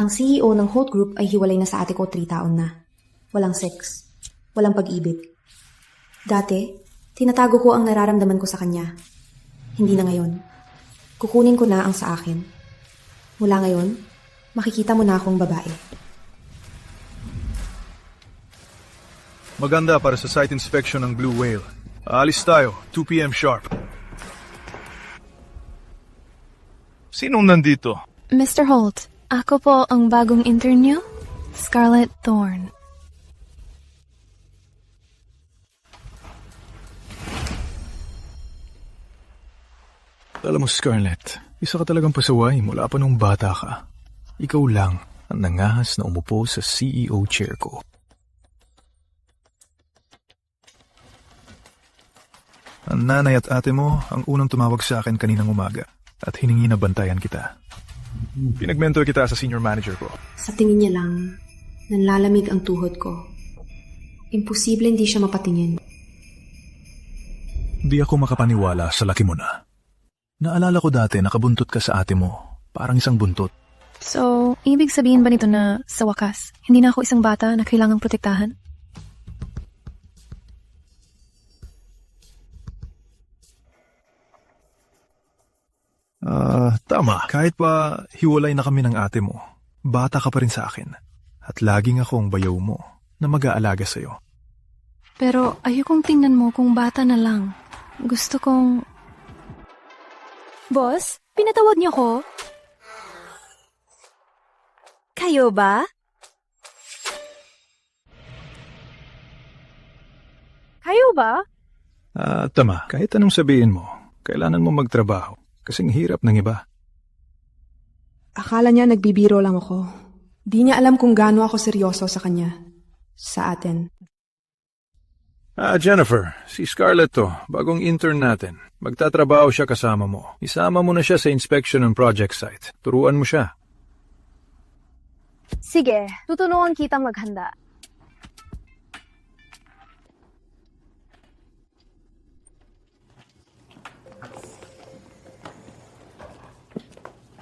Ang CEO ng Holt Group ay hiwalay na sa ate ko 3 taon na. Walang sex. Walang pag-ibig. Dati, tinatago ko ang nararamdaman ko sa kanya. Hindi na ngayon. Kukunin ko na ang sa akin. Mula ngayon, makikita mo na akong babae. Maganda para sa site inspection ng Blue Whale. Aalis tayo, 2 p.m. sharp. Sinong nandito? Mr. Holt, ako po ang bagong intern niyo, Scarlett Thorne. Alam mo, Scarlett, isa ka talagang pasaway mula pa nung bata ka. Ikaw lang ang nangahas na umupo sa CEO chair ko. Ang nanay at ate mo ang unang tumawag sa akin kaninang umaga at hiningi na bantayan kita. Pinag-mentor kita sa senior manager ko. Sa tingin niya lang, nanlalamig ang tuhod ko. Imposible hindi siya mapatingin. Di ako makapaniwala sa laki mo na. Naalala ko dati nakabuntot ka sa ate mo, parang isang buntot. So, ibig sabihin ba nito na sa wakas, hindi na ako isang bata na kailangang protektahan? Tama. Kahit pa hiwalay na kami ng ate mo, bata ka pa rin sa akin. At laging ako ang bayaw mo na mag-aalaga sa'yo. Pero ayokong tingnan mo kung bata na lang. Gusto kong... Boss, pinatawag niyo ko? Kayo ba? Kayo ba? Tama. Kahit anong sabihin mo, kailangan mo magtrabaho. Kasing hirap ng iba. Akala niya nagbibiro lang ako. Di niya alam kung gaano ako seryoso sa kanya. Sa atin. Jennifer, si Scarlett to, bagong intern natin. Magtatrabaho siya kasama mo. Isama mo na siya sa inspection ng project site. Turuan mo siya. Sige, tutulungan kitang maghanda.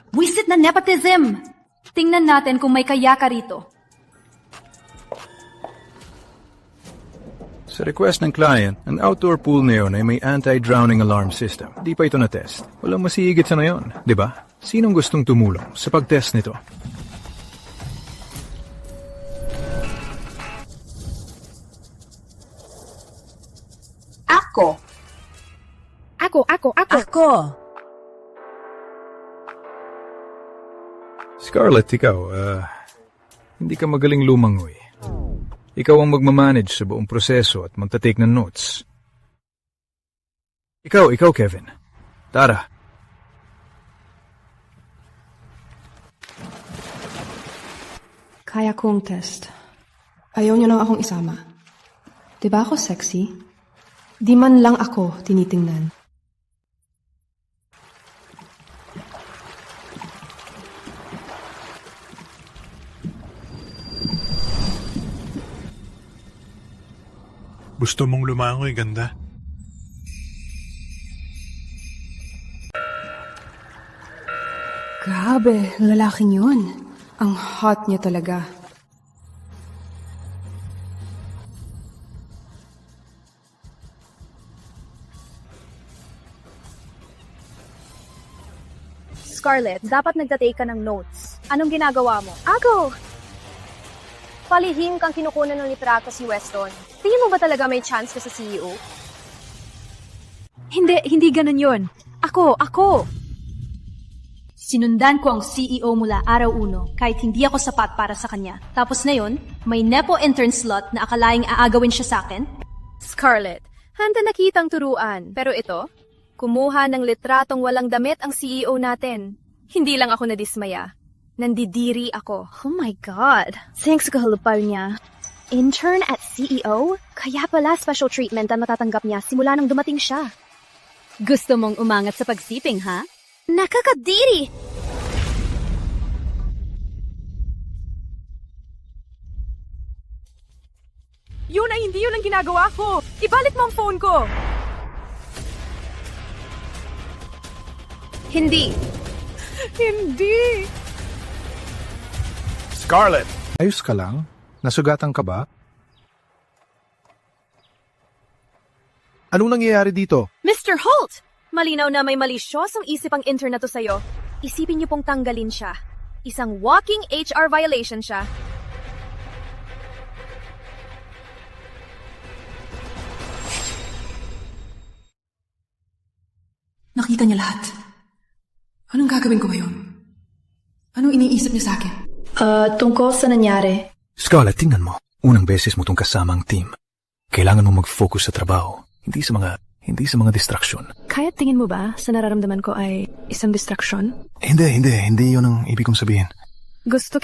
Wisit na nepotism! Tingnan natin kung may kaya ka rito. Sa request ng client, ang outdoor pool na yun ay may anti-drowning alarm system. Di pa ito na-test. Walang masihigit sa na yun, di ba? Sinong gustong tumulong sa pag-test nito? Ako! Ako! Scarlett, ikaw, hindi ka magaling lumangoy. Ikaw ang magmamanage sa buong proseso at magtatake ng notes. Ikaw, Kevin. Tara. Kaya kong test. Ayaw niyo lang akong isama. Diba ako sexy? Di man lang ako tinitingnan. Gusto mong lumangoy, ganda? Grabe, lalaking yun. Ang hot niya talaga. Scarlett, dapat nagtatake ka ng notes. Anong ginagawa mo? Ako! Palihim kang kinukunan ng litrato si Weston. Tingin mo ba talaga may chance ka sa CEO? Hindi ganun yun. Ako! Sinundan ko ang CEO mula araw 1 kahit hindi ako sapat para sa kanya. Tapos ngayon, may nepo intern slot na akalaing aagawin siya sa akin? Scarlett, handa na kitang turuan. Pero ito, kumuha ng litratong walang damit ang CEO natin. Hindi lang ako nadismaya. Nandidiri ako. Oh my God. Thanks sa kahalupal niya. Intern at CEO? Kaya pala special treatment ang matatanggap niya simula nang dumating siya. Gusto mong umangat sa pagsiping, ha? Nakakadiri! Yun ay hindi yun ang ginagawa ko! Ibalik mo ang phone ko! Hindi. Hindi! Scarlett! Ayos ka lang? Nasugatan ka ba? Anong nangyayari dito? Mr. Holt! Malinaw na may malisyosong isip ang intern na to sa'yo. Isipin niyo pong tanggalin siya. Isang walking HR violation siya. Nakita niya lahat. Anong gagawin ko ngayon? Anong iniisip niya sa akin? Tungkol sa nangyari. Scarlett, tingnan mo. Unang beses mo itong kasama ang team. Kailangan mong mag-focus sa trabaho, hindi sa mga distraksyon. Kaya tingin mo ba sa nararamdaman ko ay isang distraction? Hindi yun ang ibig kong sabihin. Gusto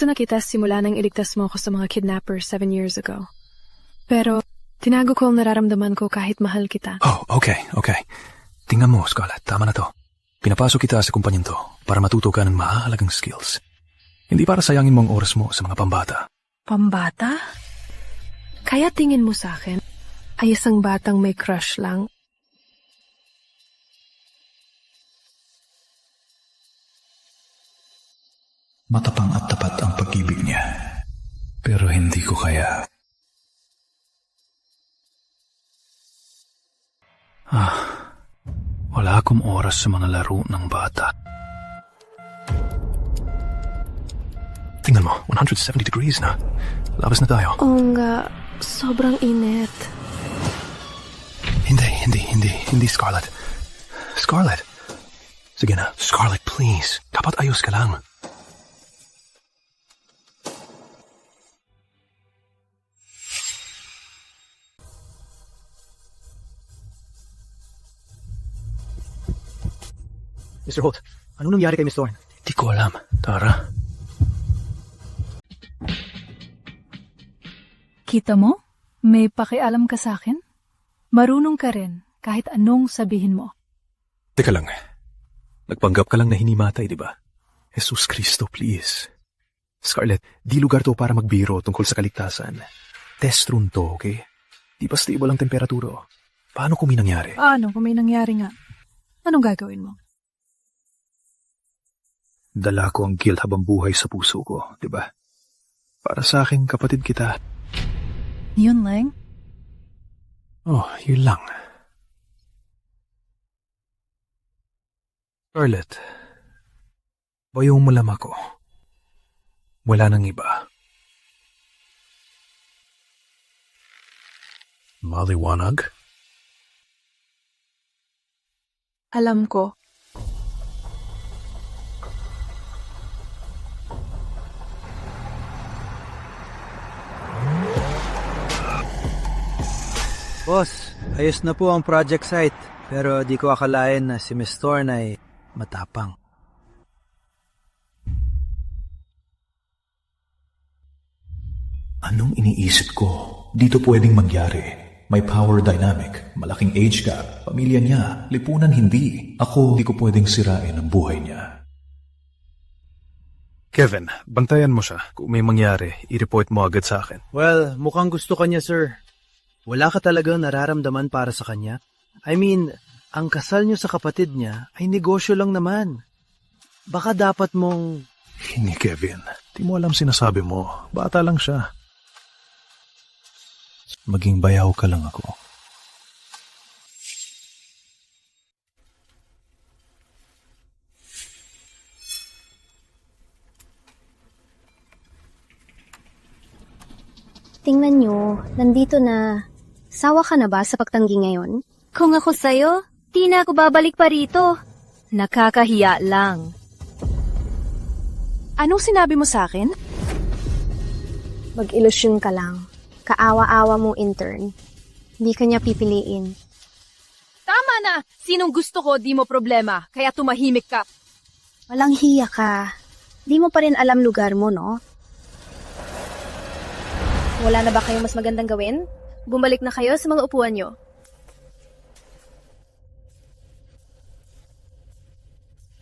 na kita simula nang iligtas mo ako sa mga kidnappers 7 years ago. Pero, tinago ko ang nararamdaman ko kahit mahal kita. Oh, okay. Tingnan mo, Scarlett, tama na to. Pinapasok kita sa kumpanyang to para matuto ka ng mahalagang skills. Hindi para sayangin mo ang oras mo sa mga pambata. Pambata? Kaya tingin mo sa akin ay isang batang may crush lang? Matapang at tapat ang pag-ibig niya. Pero hindi ko kaya. Wala akong oras sa mga laro ng bata. Tingnan mo, 170 degrees na. Labas na tayo. Oo nga, sobrang init. Hindi, Scarlett. Scarlett. Sige na, Scarlett, please. Dapat ayos ka lang. Mr. Holt, anong nangyari kay Miss Thorne? Di ko alam. Tara. Kita mo? May pakialam ka sa akin? Marunong ka rin kahit anong sabihin mo. Teka lang. Nagpanggap ka lang na hinimatay, di ba? Jesus Cristo, please. Scarlett, di lugar to para magbiro tungkol sa kaligtasan. Test room to, okay? Di ba stable ang temperatura? Paano kung may nangyari? Ano kung may nangyari nga? Anong gagawin mo? Dala ko ang guilt habang buhay sa puso ko, di ba? Para sa akin, kapatid kita. Yun lang? Oh, yun lang. Scarlett, bayong mo lam ako. Wala nang iba. Maliwanag? Alam ko. Boss, ayos na po ang project site. Pero di ko akalain na si Miss Thorne ay matapang. Anong iniisip ko? Dito pwedeng mangyari. May power dynamic, malaking age gap, pamilya niya, lipunan hindi. Ako, di ko pwedeng sirain ang buhay niya. Kevin, bantayan mo siya. Kung may mangyari, i-report mo agad sa akin. Well, mukhang gusto ka niya, sir. Wala ka talagang nararamdaman para sa kanya? I mean, ang kasal niyo sa kapatid niya ay negosyo lang naman. Baka dapat mong... Hindi, Kevin. Di mo alam sinasabi mo. Bata lang siya. Maging bayaw ka lang ako. Tingnan nyo, nandito na. Sawa ka na ba sa pagtanggi ngayon? Kung ako sa'yo, di na ako babalik pa rito. Nakakahiya lang. Anong sinabi mo sa akin? Mag-ilusyon ka lang. Kaawa-awa mo, intern. Hindi ka niya pipiliin. Tama na! Sinong gusto ko, di mo problema. Kaya tumahimik ka. Walang hiya ka. Di mo pa rin alam lugar mo, no? Wala na ba kayong mas magandang gawin? Bumalik na kayo sa mga upuan nyo.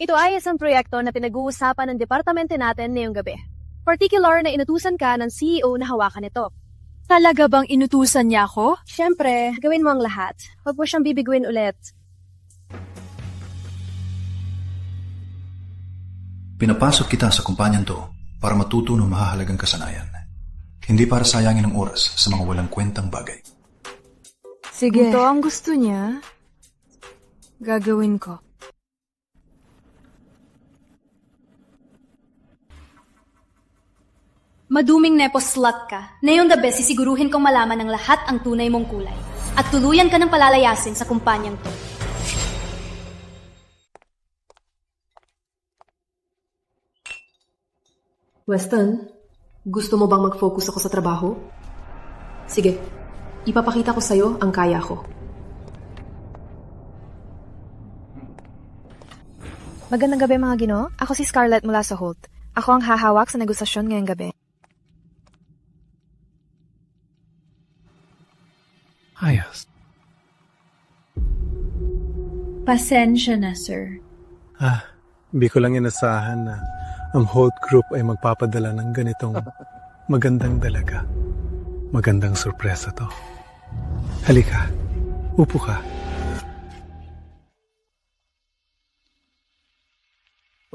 Ito ay isang proyekto na pinag-uusapan ng departamento natin ngayong gabi. Particular na inutusan ka ng CEO na hawakan ito. Talaga bang inutusan niya ako? Siyempre, gawin mo ang lahat. Huwag mo siyang bibiguin ulit. Pinapasok kita sa kumpanyan to para matuto ng mahahalagang kasanayan. Hindi para sayangin ang oras sa mga walang kwentang bagay. Sige. Ito ang gusto niya. Gagawin ko. Maduming nepo slut ka. Ngayong gabi sisiguruhin kong malaman ng lahat ang tunay mong kulay. At tuluyan ka ng palalayasin sa kumpanyang to. Weston, gusto mo bang mag-focus ako sa trabaho? Sige, ipapakita ko sa'yo ang kaya ko. Magandang gabi mga Ginoo. Ako si Scarlett mula sa Holt. Ako ang hahawak sa negosasyon ngayong gabi. Ayos. Pasensya na, sir. Hindi ko lang inasahan na ang Holt Group ay magpapadala ng ganitong magandang dalaga. Magandang sorpresa to. Halika, upo ka.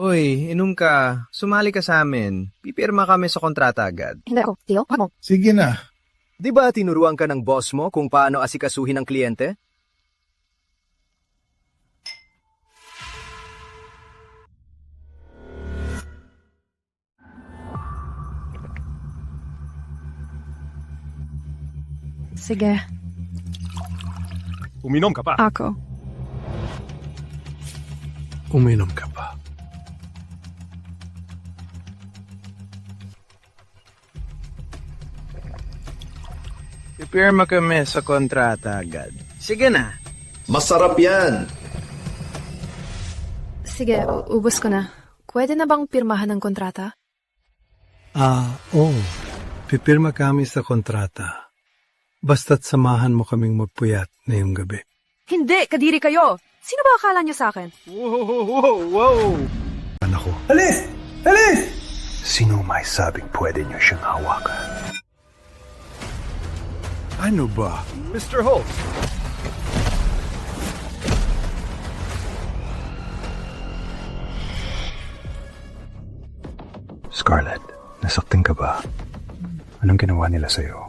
Uy, inom ka. Sumali ka sa amin. Pipirma kami sa kontrata agad. Hindi ako, Tio. Wag mo. Sige na. Di ba tinuruan ka ng boss mo kung paano asikasuhin ang kliyente? Sige. Uminom ka pa. Ako. Uminom ka pa. Pipirma kami sa kontrata agad. Sige na. Masarap yan. Sige, ubos ko na. Pwede na bang pirmahan ng kontrata? Oo. Pipirma kami sa kontrata. Basta't samahan mo kaming magpuyat ngayong gabi. Hindi! Kadiri kayo! Sino ba akala niyo sa akin? Wow! Anak ko. Alis! Alis! Sino may sabing pwede niyo siyang hawakan? Ano ba? Mr. Holt! Scarlett, nasaktan ka ba? Anong ginawa nila sa'yo?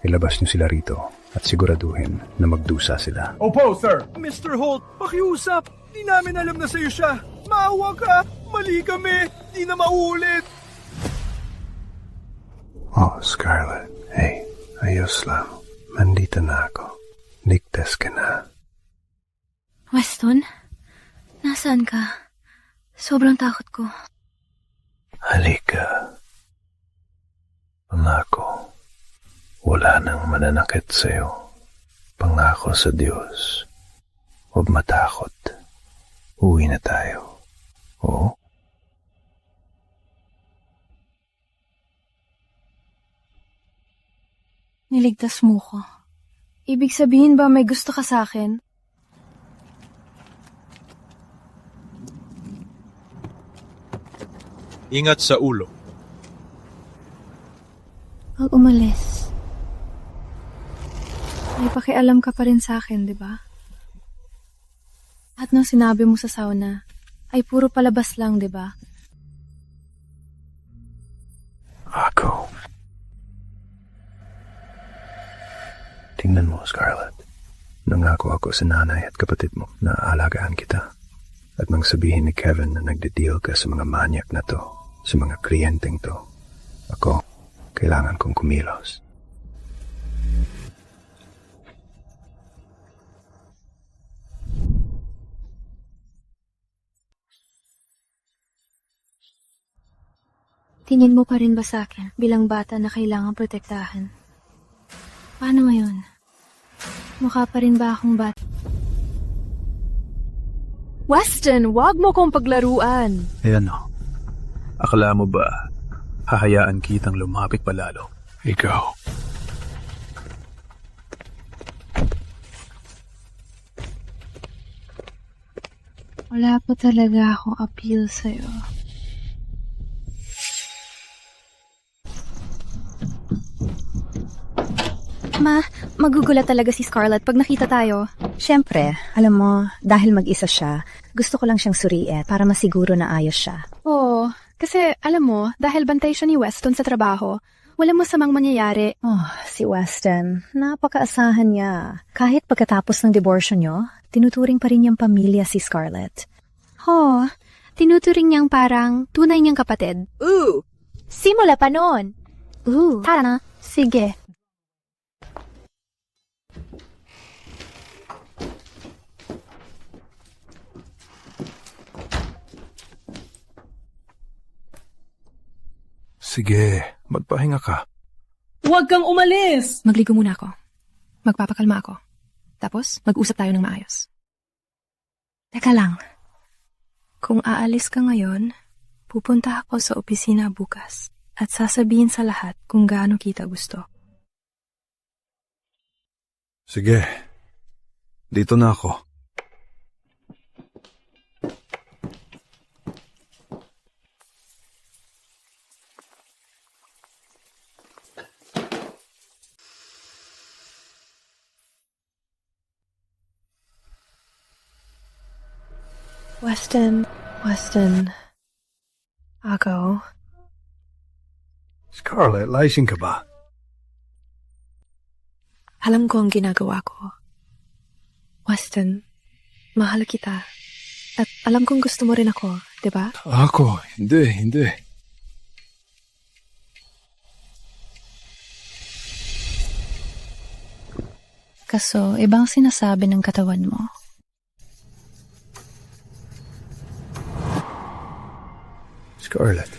Ilabas niyo sila rito at siguraduhin na magdusa sila. Opo, sir. Mr. Holt, pakiusap. Di namin alam na sa'yo siya. Maawa ka. Mali kami. Di na maulit. Oh, Scarlett. Hey, ayos lang. Nandito na ako. Ligtas ka na. Weston, nasaan ka? Sobrang takot ko. Halika. Pangako, wala nang mananakit sa'yo. Pangako sa Diyos. Huwag matakot. Uwi na tayo. Oo? Niligtas mo ko. Ibig sabihin ba may gusto ka sa akin? Ingat sa ulo. Pag umalis, may pakialam ka pa rin sa akin, di ba? At nang sinabi mo sa sauna, ay puro palabas lang, di ba? Ako. Tingnan mo, Scarlett. Nangako ako sa nanay at kapatid mo na aalagaan kita. At nang sabihin ni Kevin na nagde-deal ka sa mga manyak na to, sa mga kliyenteng to, ako, kailangan kong kumilos. Tingin mo pa rin ba sa akin bilang bata na kailangang protektahan? Paano ngayon? Mukha pa rin ba akong bata? Weston, wag mo kong paglaruan. Ayan o. Akala mo ba, hahayaan kitang lumapit palalo? Ikaw. Wala po talaga akong appeal sa'yo. Ma, magugulat talaga si Scarlett pag nakita tayo. Siyempre, alam mo, dahil mag-isa siya, gusto ko lang siyang suriin para masiguro na ayos siya. Oo, Kasi, alam mo, dahil bantay siya ni Weston sa trabaho, walang masamang mangyayari. Oh, si Weston, napakaasahan niya. Kahit pagkatapos ng diborsyo niyo, tinuturing pa rin niyang pamilya si Scarlett. Ho, tinuturing niyang parang tunay niyang kapatid. Simula pa noon. Tara na. Sige. Sige, magpahinga ka. Huwag kang umalis! Magligo muna ako. Magpapakalma ako. Tapos, mag-usap tayo ng maayos. Teka lang. Kung aalis ka ngayon, pupunta ako sa opisina bukas at sasabihin sa lahat kung gaano kita gusto. Sige, dito na ako. Weston. Ako. Scarlett, lasing ka ba? Alam ko ang ginagawa ko. Weston, mahal kita. At alam kong gusto mo rin ako, di ba? Ako, hindi. Kaso, ibang sinasabi ng katawan mo. Scarlett,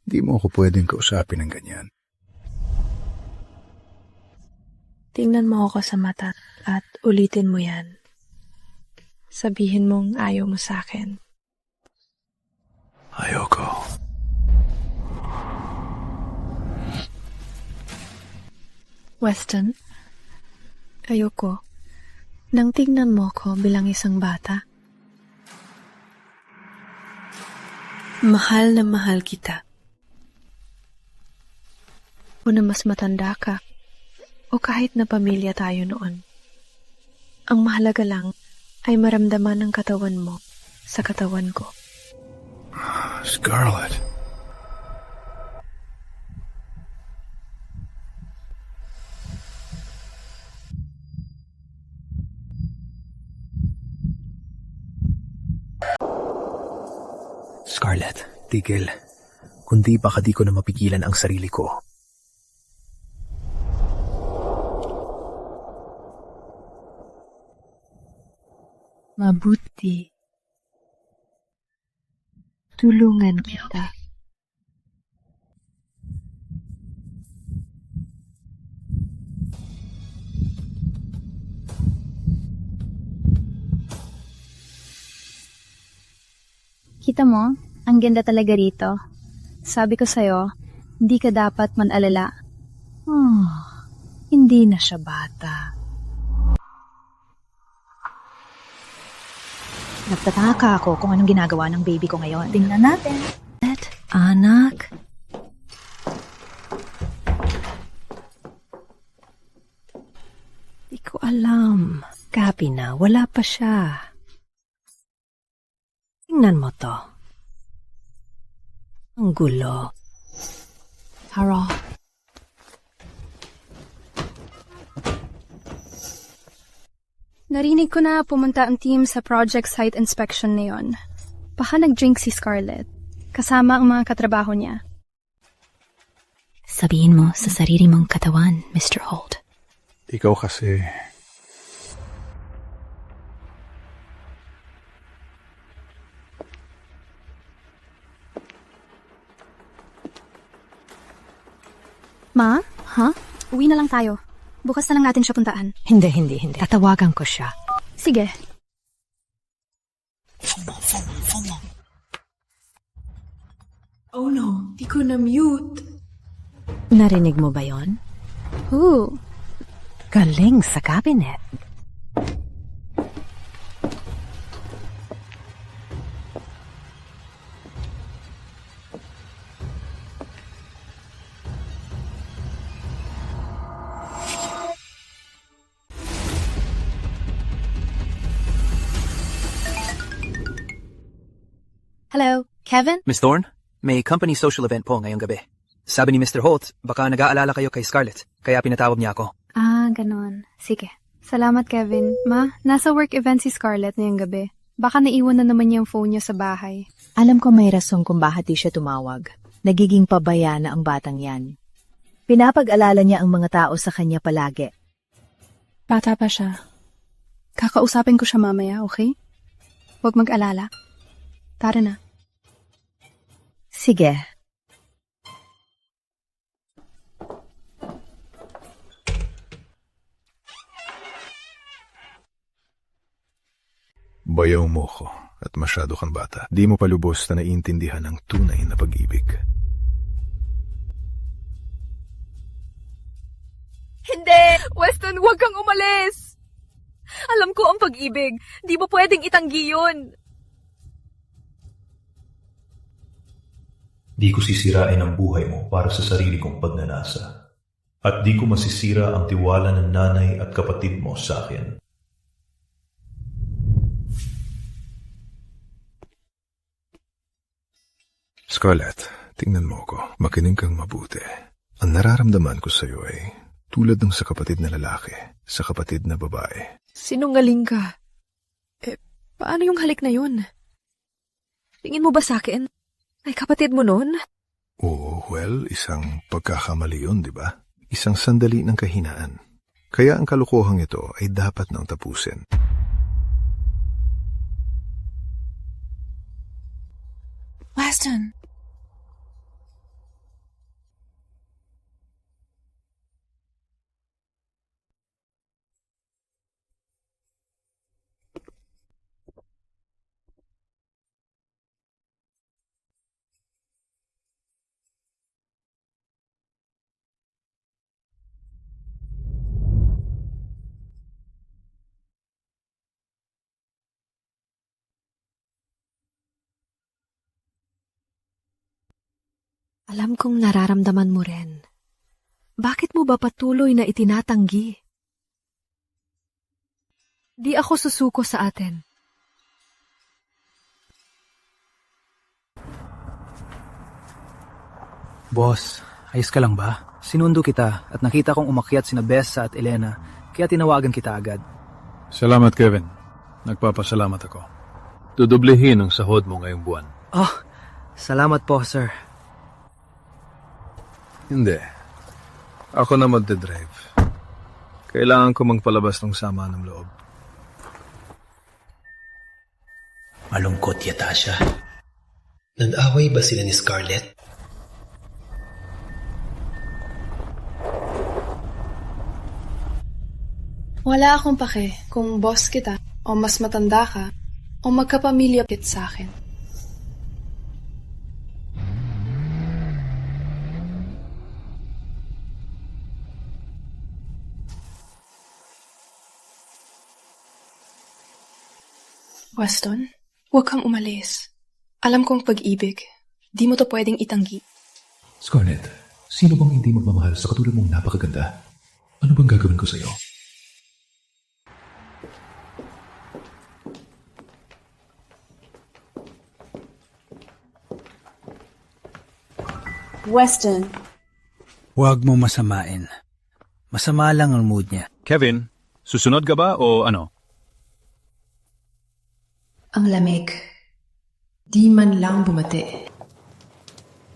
di mo ako pwedeng kausapin ng ganyan. Tingnan mo ako sa mata at ulitin mo yan. Sabihin mong ayaw mo sa akin. Ayoko. Weston, ayoko. Nang tingnan mo ko bilang isang bata. Mahal na mahal kita. O na mas matanda ka, o kahit na pamilya tayo noon. Ang mahalaga lang ay maramdaman ng katawan mo sa katawan ko. Scarlett. Scarlett, tigil. Kundi baka di ko na mapigilan ang sarili ko. Mabuti. Tulungan kita. Kita mo, ang ganda talaga rito. Sabi ko sa'yo, hindi ka dapat man-alala. Hindi na siya bata. Nagtataka ako kung anong ginagawa ng baby ko ngayon. Tingnan natin. Anak. Di ko alam. Gabi na, wala pa siya. Tingnan mo to. Ang gulo. Tara. Narinig ko na pumunta ang team sa project site inspection na yon. Baka nag-drink si Scarlett, kasama ang mga katrabaho niya. Sabihin mo sa sarili mong katawan, Mr. Holt. Ikaw kasi... Ma? Ha? Uwi na lang tayo. Bukas na lang natin siya puntaan. Hindi. Tatawagan ko siya. Sige. Oh no, di ko na-mute. Narinig mo ba yon? Galing sa cabinet. Hello, Kevin? Miss Thorne? May company social event po ngayong gabi. Sabi ni Mr. Holt, baka nag-aalala kayo kay Scarlett, kaya pinatawag niya ako. Ganon. Sige. Salamat, Kevin. Ma, nasa work event si Scarlett ngayong gabi. Baka naiwan na naman yung phone niya sa bahay. Alam ko may rason kung bakit di siya tumawag. Nagiging pabaya na ang batang yan. Pinapag-alala niya ang mga tao sa kanya palagi. Bata pa siya. Kakausapin ko siya mamaya, okay? Huwag mag-alala. Tara na. Sige. Bayaw mo ko at masyado kang bata. Di mo pa lubos na naiintindihan ang tunay na pag-ibig. Hindi! Weston, huwag kang umalis! Alam ko ang pag-ibig. Di mo pwedeng itanggi yun. Di ko sisirain ang buhay mo para sa sarili kong pagnanasa. At di ko masisira ang tiwala ng nanay at kapatid mo sa akin. Scarlett, tingnan mo ko. Makinig kang mabuti. Ang nararamdaman ko sa'yo ay tulad ng sa kapatid na lalaki, sa kapatid na babae. Sinungaling ka. Paano yung halik na yun? Tingin mo ba sa'kin? Ay kapatid mo nun? Oo, well, isang pagkakamali yun, di ba? Isang sandali ng kahinaan. Kaya ang kalokohang ito ay dapat nang tapusin. Weston. Alam kong nararamdaman mo rin. Bakit mo ba patuloy na itinatanggi? Di ako susuko sa atin. Boss, ayos ka lang ba? Sinundo kita at nakita kong umakyat sina Bessa at Elena, kaya tinawagan kita agad. Salamat, Kevin. Nagpapasalamat ako. Dudublehin ang sahod mo ngayong buwan. Oh, salamat po, sir. Hindi. Ako na magdadrive. Kailangan ko magpalabas ng sama ng loob. Malungkot yata siya. Nag-away ba sila ni Scarlett? Wala akong pake kung boss kita o mas matanda ka o magkapamilya kit sa akin. Weston, huwag kang umalis. Alam kong pag-ibig. Di mo to pwedeng itanggi. Scarlett, sino bang hindi magmamahal sa katulad mong napakaganda? Ano bang gagawin ko sa'yo? Weston. Huwag mo masamain. Masama lang ang mood niya. Kevin, susunod ka ba o ano? Ang lamig. Di man lang bumati.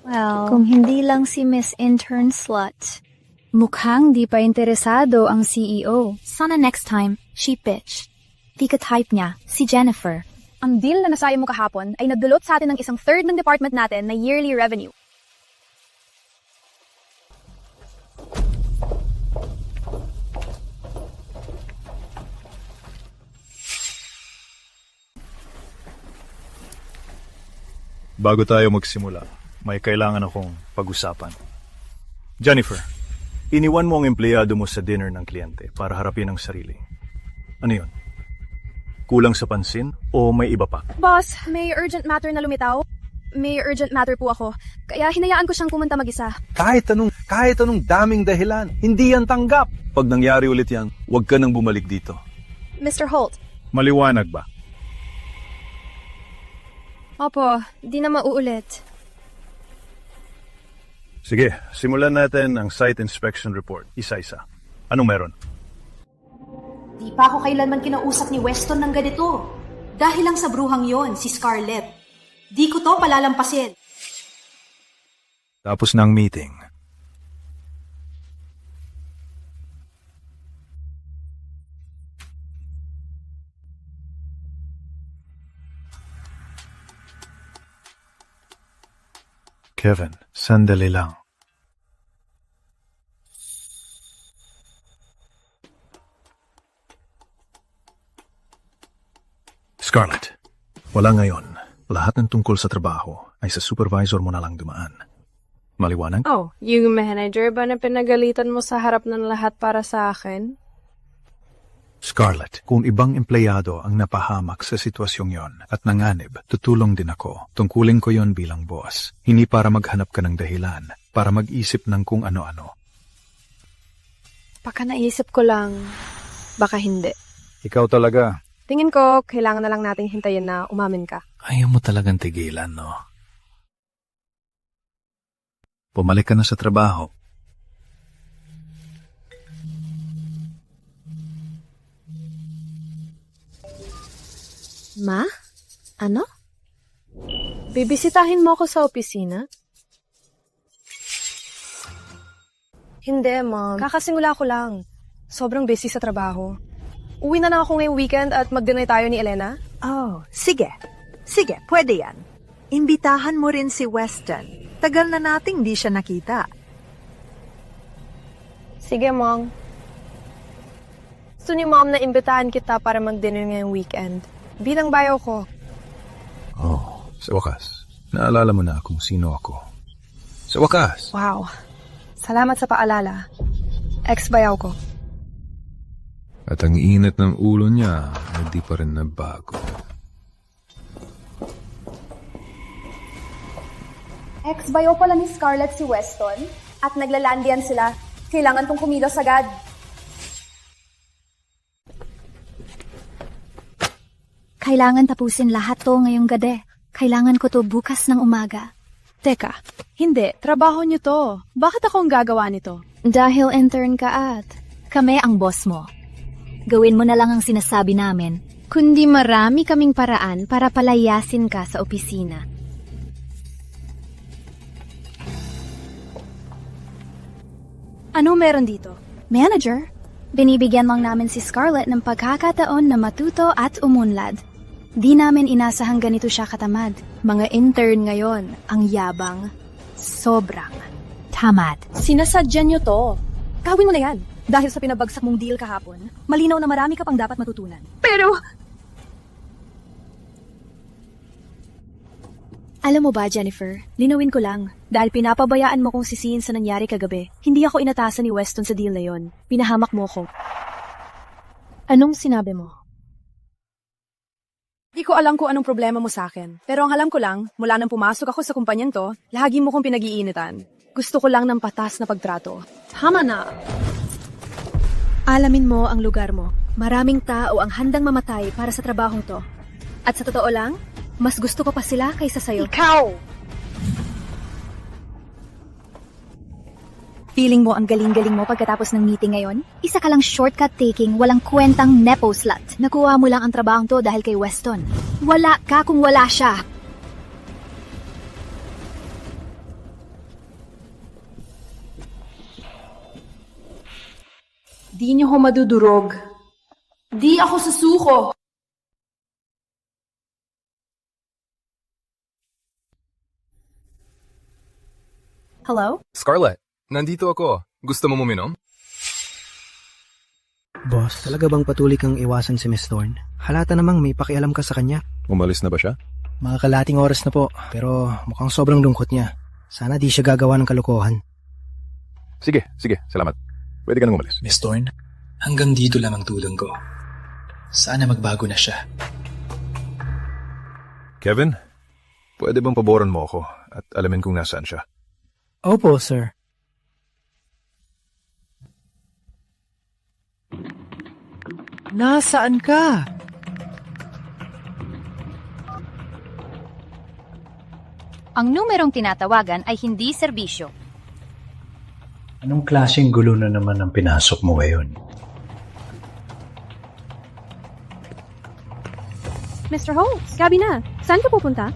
Well, kung hindi lang si Miss Intern Slut, mukhang di pa interesado ang CEO. Sana next time, she pitch. Di ka type niya, si Jennifer. Ang deal na nasayang mo kahapon ay nagdulot sa atin ng 1/3 ng department natin na yearly revenue. Bago tayo magsimula, may kailangan akong pag-usapan. Jennifer, iniwan mo ang empleyado mo sa dinner ng kliyente para harapin ang sarili. Ano yun? Kulang sa pansin o may iba pa? Boss, may urgent matter na lumitaw. May urgent matter po ako. Kaya hinayaan ko siyang pumunta mag-isa. Kahit anong daming dahilan, hindi yan tanggap. Pag nangyari ulit yan, huwag ka nang bumalik dito. Mr. Holt. Maliwanag ba? Opo, di na mauulit. Sige, simulan natin ang site inspection report. Isa-isa. Anong meron? Di pa ako kailanman kinausap ni Weston ng ganito. Dahil lang sa bruhang yon, si Scarlett. Di ko to palalampasin. Tapos ng meeting. Kevin, sandali lang. Scarlett, wala ngayon. Lahat ng tungkol sa trabaho ay sa supervisor mo na lang dumaan. Maliwanag? Oh, yung manager ba na pinagalitan mo sa harap ng lahat para sa akin? Scarlett, kung ibang empleyado ang napahamak sa sitwasyong yon at nanganib, tutulong din ako. Tungkulin ko yon bilang boss. Hindi para maghanap ka ng dahilan, para mag-isip ng kung ano-ano. Baka naisip ko lang, baka hindi. Ikaw talaga. Tingin ko, kailangan na lang nating hintayin na umamin ka. Ayaw mo talagang tigilan, no? Pumalik ka na sa trabaho. Ma? Ano? Bibisitahin mo ako sa opisina? Hindi, Mom. Kakasimula ko lang. Sobrang busy sa trabaho. Uwi na lang ako ngayong weekend at mag-dinner tayo ni Elena. Oh, sige. Sige, pwede yan. Imbitahan mo rin si Weston. Tagal na nating di siya nakita. Sige, Mom. Gusto ni Mom na imbitahan kita para mag-dinner ngayong weekend. Bilang bayaw ko. Oh, sa wakas. Naalala mo na kung sino ako. Sa wakas. Wow. Salamat sa paalala. Ex-bayaw ko. At ang init ng ulo niya ay di pa rin nabago. Ex-bayo pala ni Scarlett si Weston at naglalandian sila. Kailangan kong kumilos agad. Kailangan tapusin lahat to ngayong gabi. Kailangan ko to bukas ng umaga. Teka, hindi. Trabaho niyo to. Bakit ako ang gagawa nito? Dahil intern ka at kami ang boss mo. Gawin mo na lang ang sinasabi namin. Kundi marami kaming paraan para palayasin ka sa opisina. Ano meron dito? Manager, binibigyan lang namin si Scarlett ng pagkakataon na matuto at umunlad. Di namin inasahang ganito siya katamad. Mga intern ngayon, ang yabang. Sobrang tamad. Sinasadya niyo to. Gawin mo na yan. Dahil sa pinabagsak mong deal kahapon, malinaw na marami ka pang dapat matutunan. Pero... Alam mo ba, Jennifer, linawin ko lang. Dahil pinapabayaan mo kong sisihin sa nangyari kagabi, hindi ako inatasan ni Weston sa deal na yon. Pinahamak mo ko. Anong sinabi mo? Di ko alam kung anong problema mo sa akin. Pero ang alam ko lang, mula nang pumasok ako sa kumpanyang to, lagi mo kong pinag-iinitan. Gusto ko lang ng patas na pagtrato. Tama na! Alamin mo ang lugar mo. Maraming tao ang handang mamatay para sa trabahong to. At sa totoo lang, mas gusto ko pa sila kaysa sa'yo. Ikaw! Feeling mo ang galing-galing mo pagkatapos ng meeting ngayon? Isa ka lang shortcut taking, walang kwentang nepo slut. Nakuha mo lang ang trabahong to dahil kay Weston. Wala ka kung wala siya. Di niyo ho madudurog. Di ako susuko. Hello? Scarlett, nandito ako. Gusto mo uminom? Boss, talaga bang patuloy kang iwasan si Miss Thorne? Halata namang may pakialam ka sa kanya. Umalis na ba siya? Mga kalating oras na po, pero mukhang sobrang lungkot niya. Sana di siya gagawa ng kalokohan. Sige, salamat. Pwede ka nang umalis. Miss Thorne, hanggang dito lang ang tulong ko. Sana magbago na siya. Kevin, pwede bang paboran mo ako at alamin kung nasaan siya? Opo, sir. Nasaan ka? Ang numerong tinatawagan ay hindi serbisyo. Anong klaseng gulo na naman ang pinasok mo ngayon? Mr. Holtz, gabi na. Saan ka pupunta?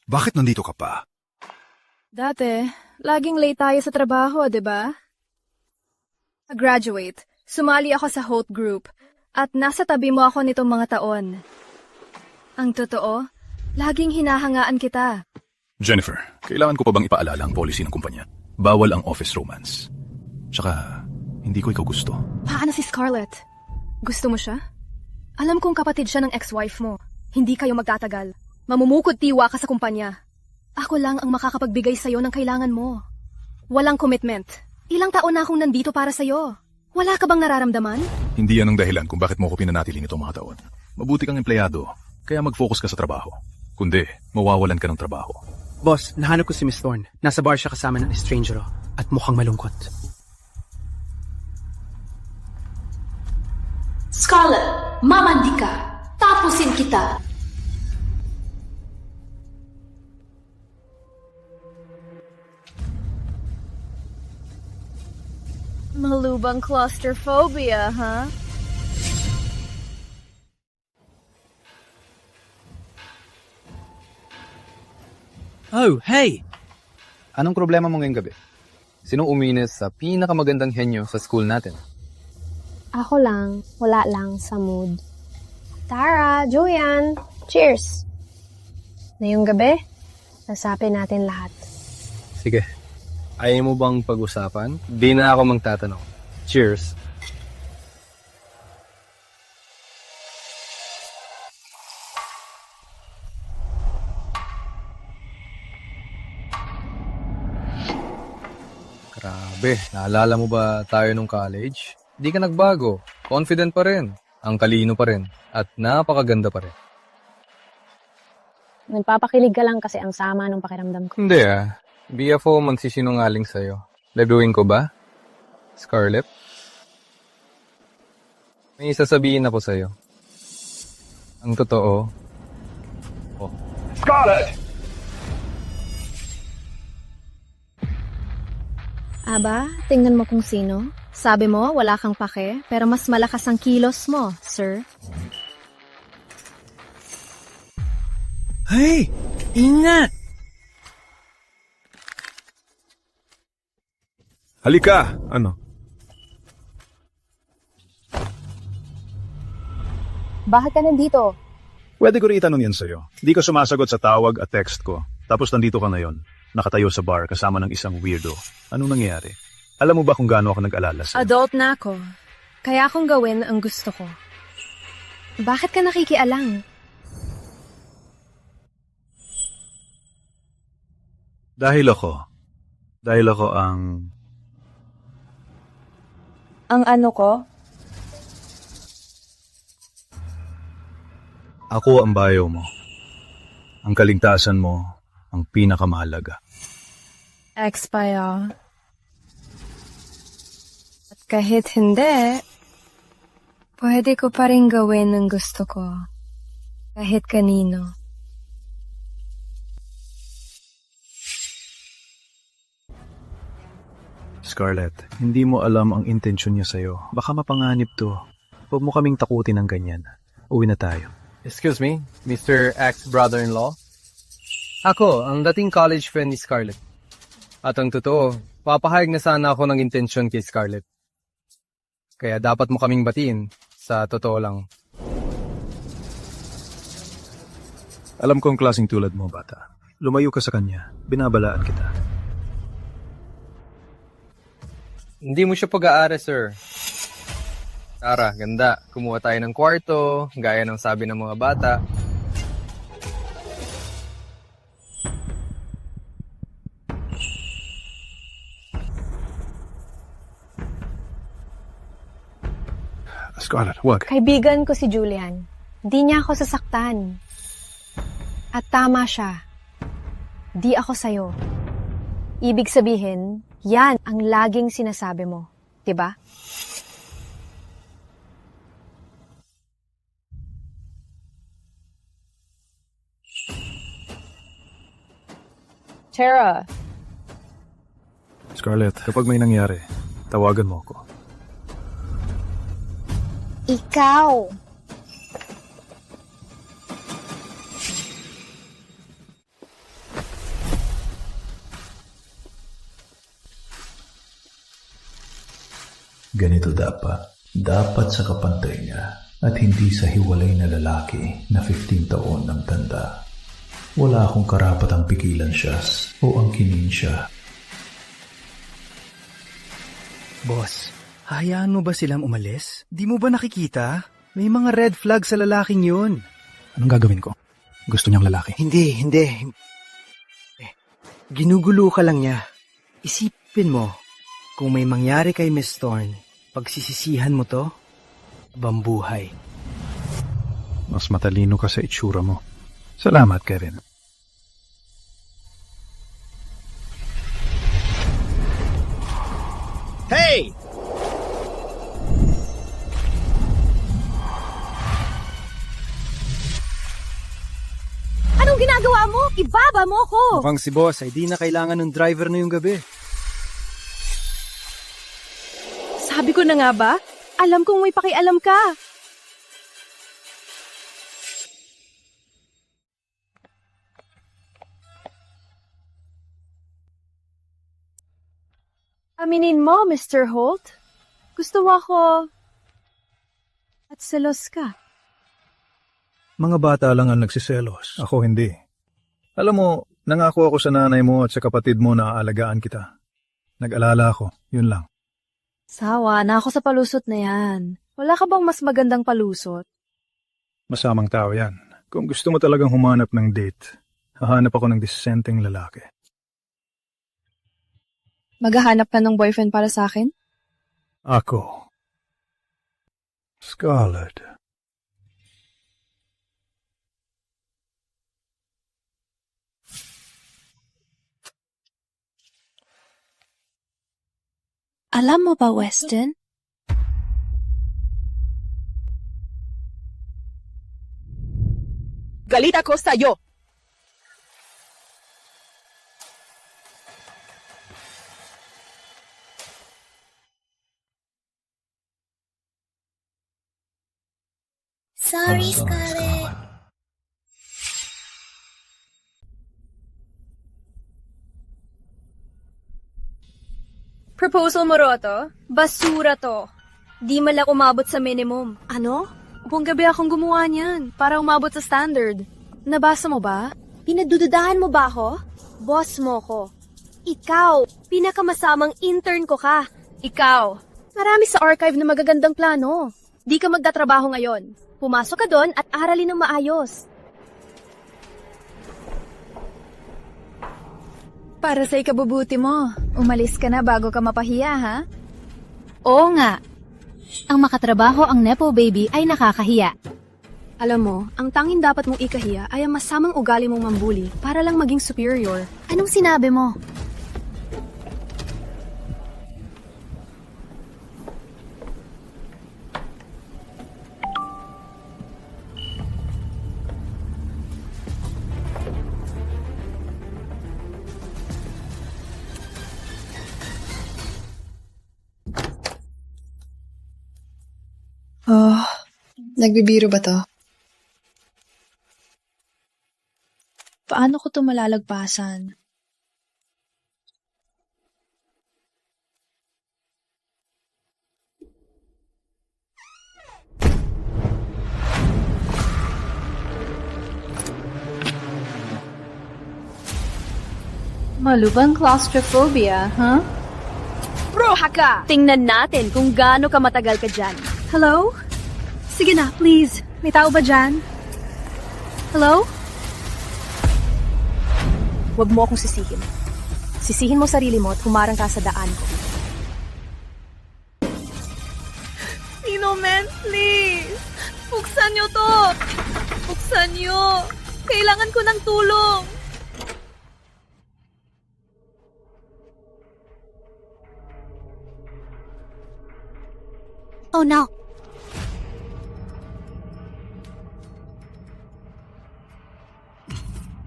Bakit nandito ka pa? Dati, laging late tayo sa trabaho, di ba? Graduate, sumali ako sa Holt Group at nasa tabi mo ako nitong mga taon. Ang totoo, laging hinahangaan kita. Jennifer, kailangan ko pa bang ipaalala ang policy ng kumpanya? Bawal ang office romance. Tsaka, hindi ko ikaw gusto. Paano si Scarlett? Gusto mo siya? Alam kong kapatid siya ng ex-wife mo. Hindi kayo magtatagal. Mamumukod tiwa ka sa kumpanya. Ako lang ang makakapagbigay sa'yo ng kailangan mo. Walang commitment. Ilang taon na akong nandito para sa'yo. Wala ka bang nararamdaman? Hindi yan ang dahilan kung bakit mo ko pinanatili nitong mga taon. Mabuti kang empleyado, kaya mag-focus ka sa trabaho. Kundi, mawawalan ka ng trabaho. Boss, nahanap ko si Miss Thorne. Nasa bar siya kasama ng estrangero at mukhang malungkot. Scarlett, mamandi ka. Tapusin kita. Malubang claustrophobia, huh? Oh, hey! Anong problema mo ngayong gabi? Sinong uminis sa pinakamagandang henyo sa school natin? Ako lang, wala lang sa mood. Tara, Julian, cheers! Ngayong gabi, nasapin natin lahat. Sige. Ayaw mo bang pag-usapan? Di na ako magtatanong. Cheers! Grabe, naalala mo ba tayo nung college? Di ka nagbago. Confident pa rin. Ang talino pa rin. At napakaganda pa rin. Nagpapakilig ka lang kasi ang sama ng pakiramdam ko. Hindi ah. BFO magsisinungaling sa'yo. Labiwin ko ba? Scarlett? May sasabihin ako sa'yo. Ang totoo. Oh. Scarlett! Aba, tingnan mo kung sino. Sabi mo, wala kang pake, pero mas malakas ang kilos mo, sir. Hey! Ingat! Halika! Ano? Bakit ka nandito? Pwede ko rin itanong yan sa'yo. Di ka sumasagot sa tawag at text ko. Tapos nandito ka ngayon. Nakatayo sa bar kasama ng isang weirdo. Anong nangyari? Alam mo ba kung gaano ako nag-alala sa'yo? Adult na ako. Kaya akong gawin ang gusto ko. Bakit ka nakikialang? Dahil ako ang... Ang ano ko? Ako ang bayo mo. Ang kaligtasan mo, ang pinakamahalaga. Expire. At kahit hindi, pwede ko pa rin gawin ang gusto ko. Kahit kanino. Scarlett, hindi mo alam ang intensyon niya sa'yo. Baka mapanganib to. Huwag mo kaming takutin ng ganyan. Uwi na tayo. Excuse me, Mr. Ex-brother-in-law? Ako, ang dating college friend ni Scarlett. At ang totoo, papahayag na sana ako ng intensyon kay Scarlett. Kaya dapat mo kaming batiin, sa totoo lang. Alam ko ang klaseng tulad mo, bata. Lumayo ka sa kanya. Binabalaan kita. Hindi mo siya pag-aari, sir. Tara, ganda. Kumuha tayo ng kwarto, gaya ng sabi ng mga bata. Scarlett, wag. Kaibigan ko si Julian. Di niya ako sasaktan. At tama siya. Di ako sa'yo. Ibig sabihin, yan ang laging sinasabi mo. Diba? Tara. Scarlett, kapag may nangyari, tawagan mo ako. Ikaw. Ganito dapat. Dapat sa kapantay niya at hindi sa hiwalay na lalaki na 15 taon ng tanda. Wala akong karapatang pigilan siya o angkinin siya. Boss, hayaan mo ba silang umalis? Di mo ba nakikita? May mga red flag sa lalaking yun. Anong gagawin ko? Gusto niyang lalaki. Hindi. Ginugulo ka lang niya. Isipin mo, kung may mangyari kay Miss Thorne, pagsisisihan mo to, bambuhay. Mas matalino ka sa itsura mo. Salamat, Kevin. Hey! Anong ginagawa mo? Ibaba mo ko! Mukhang si boss ay di na kailangan ng driver na yung gabi. Sabi ko na nga ba? Alam kong may pakialam ka. Aminin mo, Mr. Holt. Gusto mo ako at selos ka. Mga bata lang ang nagsiselos. Ako hindi. Alam mo, nangako ako sa nanay mo at sa kapatid mo na aalagaan kita. Nag-alala ako, yun lang. Sawa na ako sa palusot na yan. Wala ka bang mas magandang palusot? Masamang tao yan. Kung gusto mo talagang humanap ng date, hahanap ako ng disenteng lalaki. Maghahanap ka ng boyfriend para sa akin? Ako. Scarlett. Alam mo ba, Weston? Galit ako sa'yo! Sorry, Scarlett. Proposal mo to? Basura to. Di man lang umabot sa minimum. Ano? Buong gabi akong gumawa niyan para umabot sa standard. Nabasa mo ba? Pinagdududahan mo ba ako? Boss mo ko. Ikaw, pinakamasamang intern ko ka. Ikaw, marami sa archive na magagandang plano. Di ka magtatrabaho ngayon. Pumasok ka doon at aralin ng maayos. Para sa ikabubuti mo, umalis ka na bago ka mapahiya, ha? Oo nga. Ang makatrabaho ang Nepo baby ay nakakahiya. Alam mo, ang tanging dapat mong ikahiya ay ang masamang ugali mong mambuli para lang maging superior. Anong sinabi mo? Oh, nagbibiro ba to? Paano ko to malalagpasan? Malubang claustrophobia, huh? Bruha ka! Tingnan natin kung gaano ka matagal ka dyan. Hello? Sige na, please. May tao ba dyan? Hello? Huwag mo akong sisihin. Sisihin mo sarili mo at humarang ka sa daan ko. Nino, man, please! Buksan niyo to! Buksan niyo! Kailangan ko ng tulong! Oh no!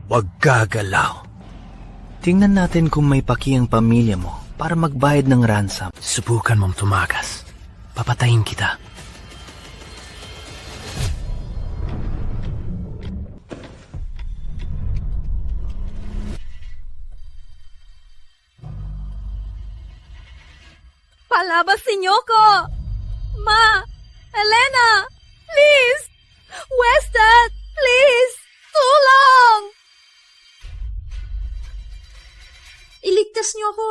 Huwag gagalaw. Tingnan natin kung may paki ang pamilya mo para magbayad ng ransom. Subukan mong tumakas. Papatayin kita. Palabasin niyo ko! Ma! Elena! Please! Weston! Please! Tulong! Iligtas niyo ako!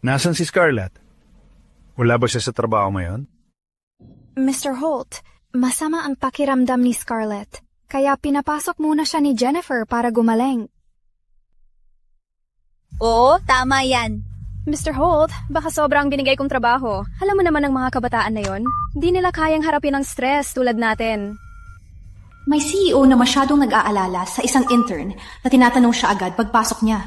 Nasaan si Scarlett? Wala ba siya sa trabaho ngayon? Mr. Holt, masama ang pakiramdam ni Scarlett, kaya pinapasok muna siya ni Jennifer para gumaling. Oo, tama yan. Mr. Holt, baka sobrang binigay kong trabaho. Alam mo naman ang mga kabataan na yon, di nila kayang harapin ang stress tulad natin. May CEO na masyadong nag-aalala sa isang intern na tinatanong siya agad pagpasok niya.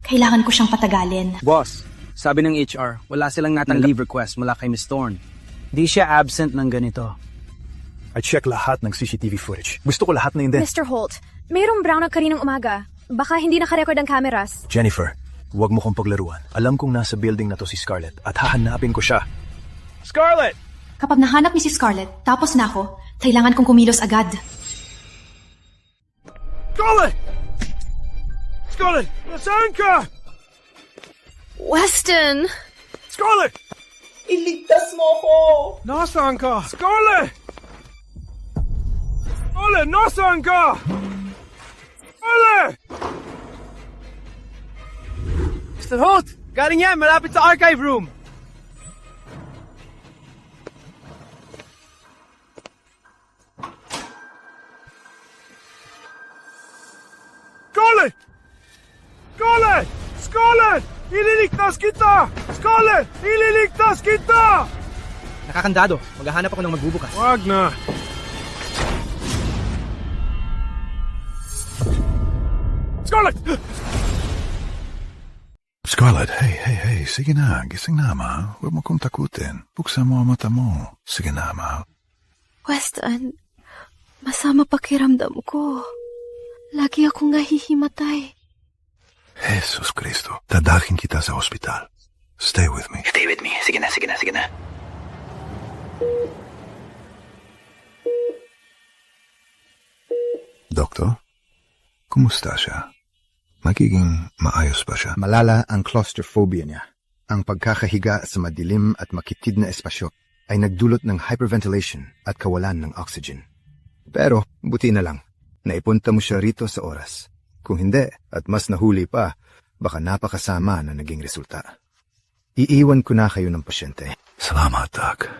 Kailangan ko siyang patagalin. Boss, sabi ng HR, wala silang natanggap leave request mula kay Miss Thorne. Di siya absent ng ganito. I check lahat ng CCTV footage. Gusto ko lahat na yun din. Mr. Holt, mayroong brownout kaninang umaga. Baka hindi nakarecord ang cameras. Jennifer, huwag mo kong paglaruan. Alam kong nasa building na to si Scarlett at hahanapin ko siya. Scarlett! Kapag nahanap ni si Scarlett, tapos na ako, kailangan kong kumilos agad. Scarlett! Scarlett! Nasaan ka? Weston! Scarlett! Iligtas mo ko! Nasaan ka? Scarlett! Scarlett, nasaan ka? Scarlett! Mr. Holt! Galing yan, malapit sa archive room! Scarlett! Scarlett! Scarlett! Ililigtas kita! Scarlett! Ililigtas kita! Nakakandado. Maghahanap ako ng magbubukas. Wag na. Scarlett! Scarlett, hey, sige na, gising na, ma. Huwag mo kong takutin. Buksan mo ang mata mo. Sige na, ma. Weston, masama pakiramdam ko. Lagi akong nahihimatay. Jesus Cristo, dadalhin kita sa ospital. Stay with me. Stay with me. Sige na. Doktor, kumusta siya? Magiging maayos ba siya? Malala ang claustrophobia niya. Ang pagkakahiga sa madilim at makitid na espasyo ay nagdulot ng hyperventilation at kawalan ng oxygen. Pero, buti na lang, naipunta mo siya rito sa oras. Kung hindi, at mas nahuli pa, baka napakasama na naging resulta. Iiwan ko na kayo ng pasyente. Salamat, Doc.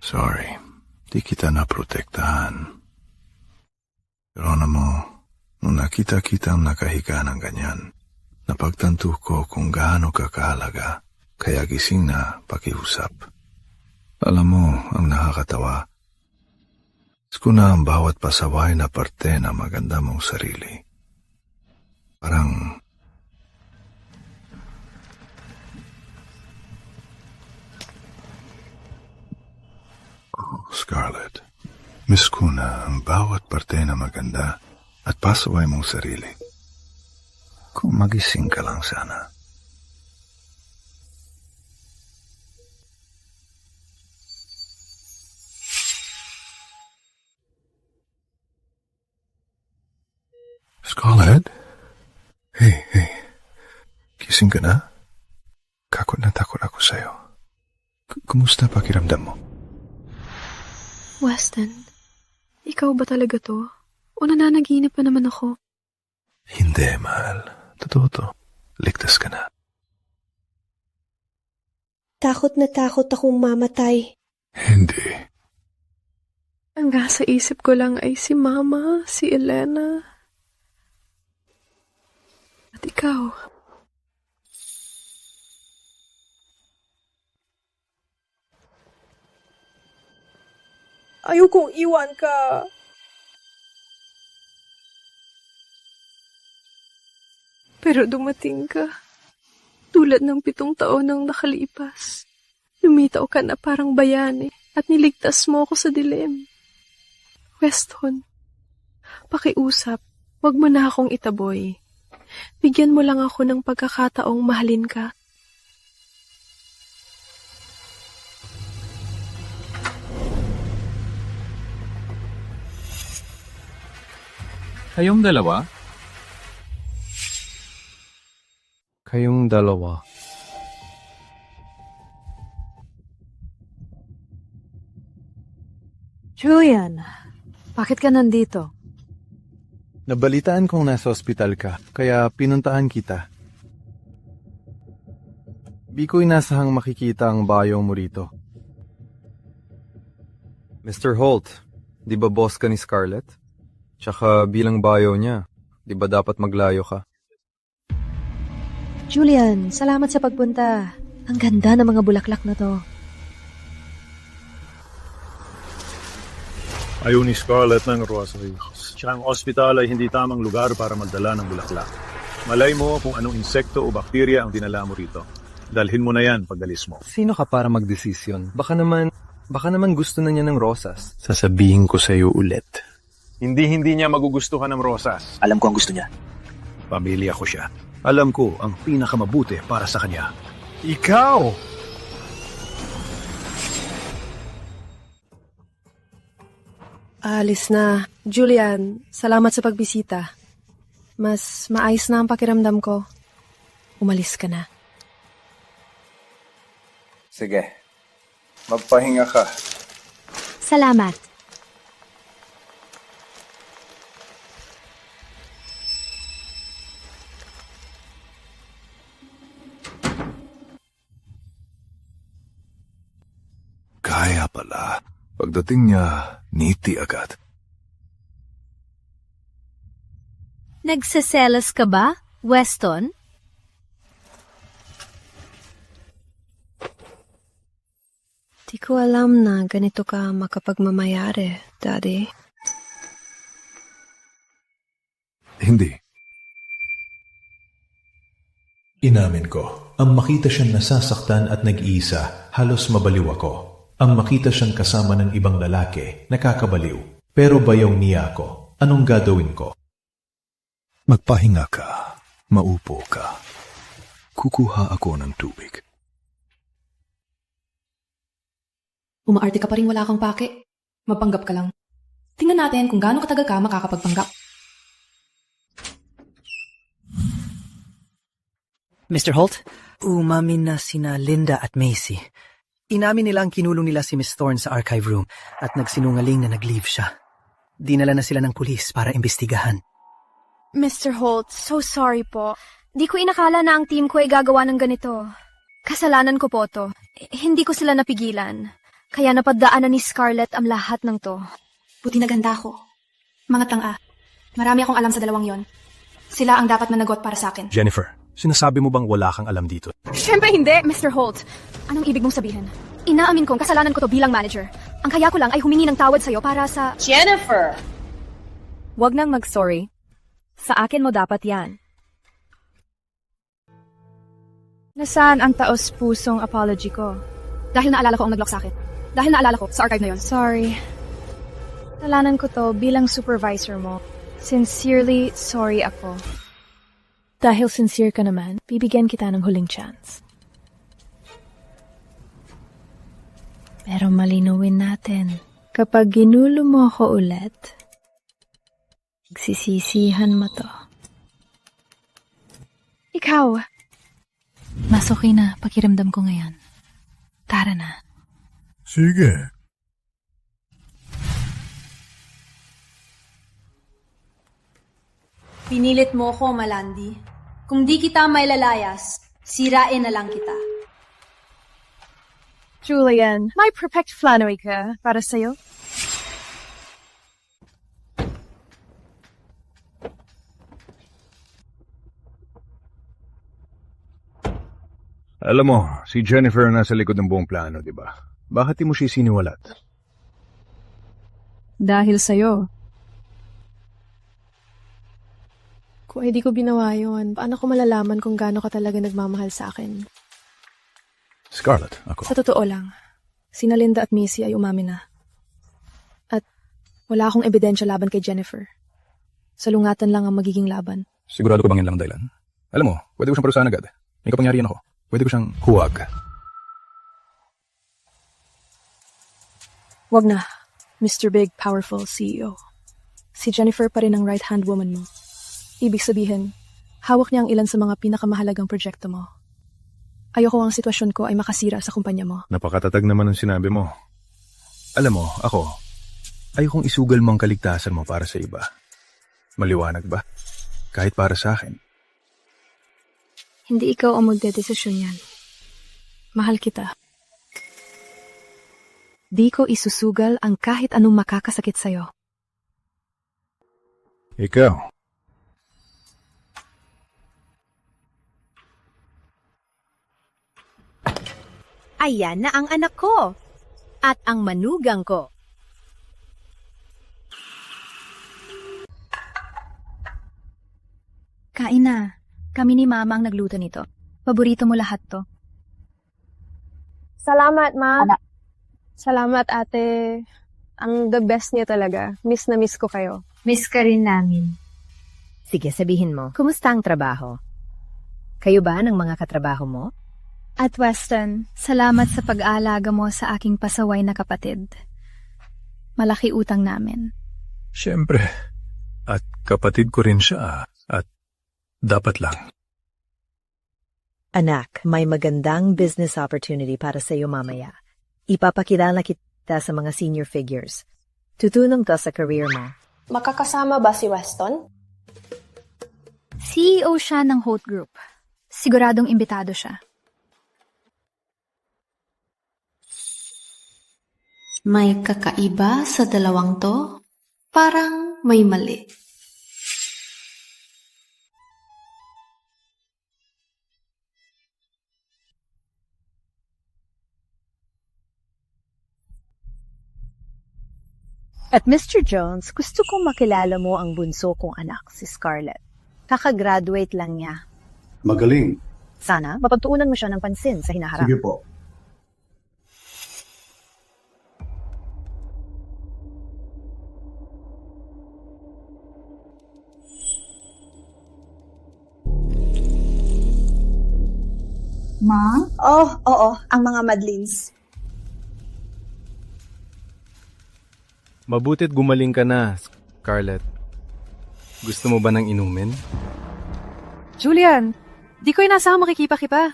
Sorry, di kita naprotektahan. Pero alam mo, nung nakita kitang nakahiga ng ganyan, napagtanto ko kung gaano ka kahalaga, kaya gising na pakiusap. Alam mo, ang nakakatawa, ko na ang bawat pasaway na parte na maganda mong sarili. Parang Scarlett, miss ko na ang bawat parte na maganda at pasaway mong sarili. Kung magising ka lang sana. Scarlett? Hey. Gising ka na? Takot ako sa'yo. Kumusta pakiramdam mo? Weston, ikaw ba talaga to? O nananaginip pa naman ako? Hindi, mahal. Totoo to. Ligtas ka na. Takot na takot akong mamatay. Hindi. Ang nasa isip ko lang ay si Mama, si Elena. At ikaw. Ayokong iwan ka. Pero dumating ka. Tulad ng 7 taon nang nakalipas. Lumitaw ka na parang bayani at niligtas mo ako sa dilim. Weston, pakiusap, wag mo na akong itaboy. Bigyan mo lang ako ng pagkakataong mahalin ka. Kayong dalawa? Kayong dalawa. Julian, bakit ka nandito? Nabalitaan kong nasa ospital ka, kaya pinuntahan kita. Di ko inasahang makikita ang bayo mo rito. Mr. Holt, di ba boss ka ni Scarlett? Tsaka bilang bayo niya, di ba dapat maglayo ka? Julian, salamat sa pagpunta. Ang ganda ng mga bulaklak na to. Ayaw ni Scarlett ng rosaricos. Tsaka ang ospital ay hindi tamang lugar para magdala ng bulaklak. Malay mo kung anong insekto o bakterya ang dinala mo rito. Dalhin mo na yan pagdalis mo. Sino ka para magdesisyon? Baka naman gusto na niya ng rosas. Sasabihin ko sa iyo ulit. Hindi niya magugustuhan ng rosas. Alam ko ang gusto niya. Pamilya ko siya. Alam ko ang pinakamabuti para sa kanya. Ikaw! Alis na. Julian, salamat sa pagbisita. Mas maayos na ang pakiramdam ko. Umalis ka na. Sige. Magpahinga ka. Salamat. Kaya pala. Pagdating niya, niti agad. Nagsaselos ka ba, Weston? Di ko alam na ganito ka makapagmamayari, Daddy. Hindi. Inamin ko, ang makita siyang nasasaktan at nag-iisa, halos mabaliw ako. Ang makita siyang kasama ng ibang lalaki, nakakabaliw. Pero bayaw niya ako. Anong gagawin ko? Magpahinga ka. Maupo ka. Kukuha ako ng tubig. Umaarte ka pa rin wala kang pake. Mapanggap ka lang. Tingnan natin kung gaano katagal ka makakapagpanggap. Mr. Holt, umamin na sina Linda at Macy. Inamin nila ang kinulong nila si Miss Thorne sa archive room at nagsinungaling na nag-leave siya. Dinala na sila ng pulis para imbestigahan. Mr. Holt, so sorry po. Di ko inakala na ang team ko ay gagawa ng ganito. Kasalanan ko po to. Hindi ko sila napigilan. Kaya napadaanan ni Scarlett ang lahat ng to. Buti na ganda ako. Mga tanga. Marami akong alam sa dalawang yon. Sila ang dapat managot para sa akin. Jennifer, sinasabi mo bang wala kang alam dito? Siyempre hindi, Mr. Holt. Anong ibig mong sabihin? Inaamin kong kasalanan ko to bilang manager. Ang kaya ko lang ay humingi ng tawad sa'yo para sa... Jennifer! Huwag nang mag-sorry. Sa akin mo dapat yan. Nasaan ang taos-pusong apology ko? Dahil naalala ko ang nag-lock sa akin. Dahil naalala ko sa archive na yon. Sorry. Kasalanan ko to bilang supervisor mo. Sincerely sorry ako. Dahil sincere ka naman, bibigyan kita ng huling chance. Pero malinawin natin, kapag ginulo mo ako ulit, magsisisihan mo to. Ikaw! Mas okay na, pakiramdam ko ngayon. Tara na. Sige. Pinilit mo ko, Malandi. Kung di kita mailalayas, sirain na lang kita. Julian, may perfect flannery ka para sa'yo? Alam mo, si Jennifer nasa likod ng buong plano, di ba? Bakit di mo siya siniwalat? Dahil sa'yo. Kung hindi ko ginawa yun, paano ko malalaman kung gaano ka talaga nagmamahal sa akin? Scarlett, ako. Sa totoo lang, sina Linda at Missy ay umamin na. At wala akong ebidensya laban kay Jennifer. Salungatan lang ang magiging laban. Sigurado ko bang yan lang dahilan? Alam mo, pwede ko siyang parusahan agad. May kapangyarihan ako. Pwede ko siyang huwag. Wag na, Mr. Big, Powerful CEO. Si Jennifer pa rin ang right-hand woman mo. Ibig sabihin, hawak niya ang ilan sa mga pinakamahalagang proyekto mo. Ayoko ang sitwasyon ko ay makasira sa kumpanya mo. Napakatatag naman ang sinabi mo. Alam mo, ako, ayokong isugal mo ang kaligtasan mo para sa iba. Maliwanag ba? Kahit para sa akin. Hindi ikaw ang magdedesisyon yan. Mahal kita. Di ko isusugal ang kahit anong makakasakit sa'yo. Ikaw. Ayan na ang anak ko. At ang manugang ko. Kain na. Kami ni Mama ang nagluto nito. Paborito mo lahat to. Salamat, Ma. Salamat, ate. Ang the best niya talaga. Miss na miss ko kayo. Miss ka rin namin. Sige, sabihin mo, kumusta ang trabaho? Kayo ba ng mga katrabaho mo? At Weston, salamat sa pag-aalaga mo sa aking pasaway na kapatid. Malaki utang namin. Siyempre. At kapatid ko rin siya. At dapat lang. Anak, may magandang business opportunity para sa iyo mamaya. Ipapakilala kita sa mga senior figures. Tutulong to sa career mo. Makakasama ba si Weston? CEO siya ng Holt Group. Siguradong imbitado siya. May kakaiba sa dalawang to? Parang may mali. At Mr. Jones, gusto kong makilala mo ang bunso kong anak, si Scarlett. Kakagraduate lang niya. Magaling. Sana, mapagtuunan mo siya ng pansin sa hinaharap. Sige po. Ma? Oh, oo, ang mga Madlins. Mabuti't gumaling ka na, Scarlett. Gusto mo ba ng inumin? Julian, di ko inasahang makikipa-kipa.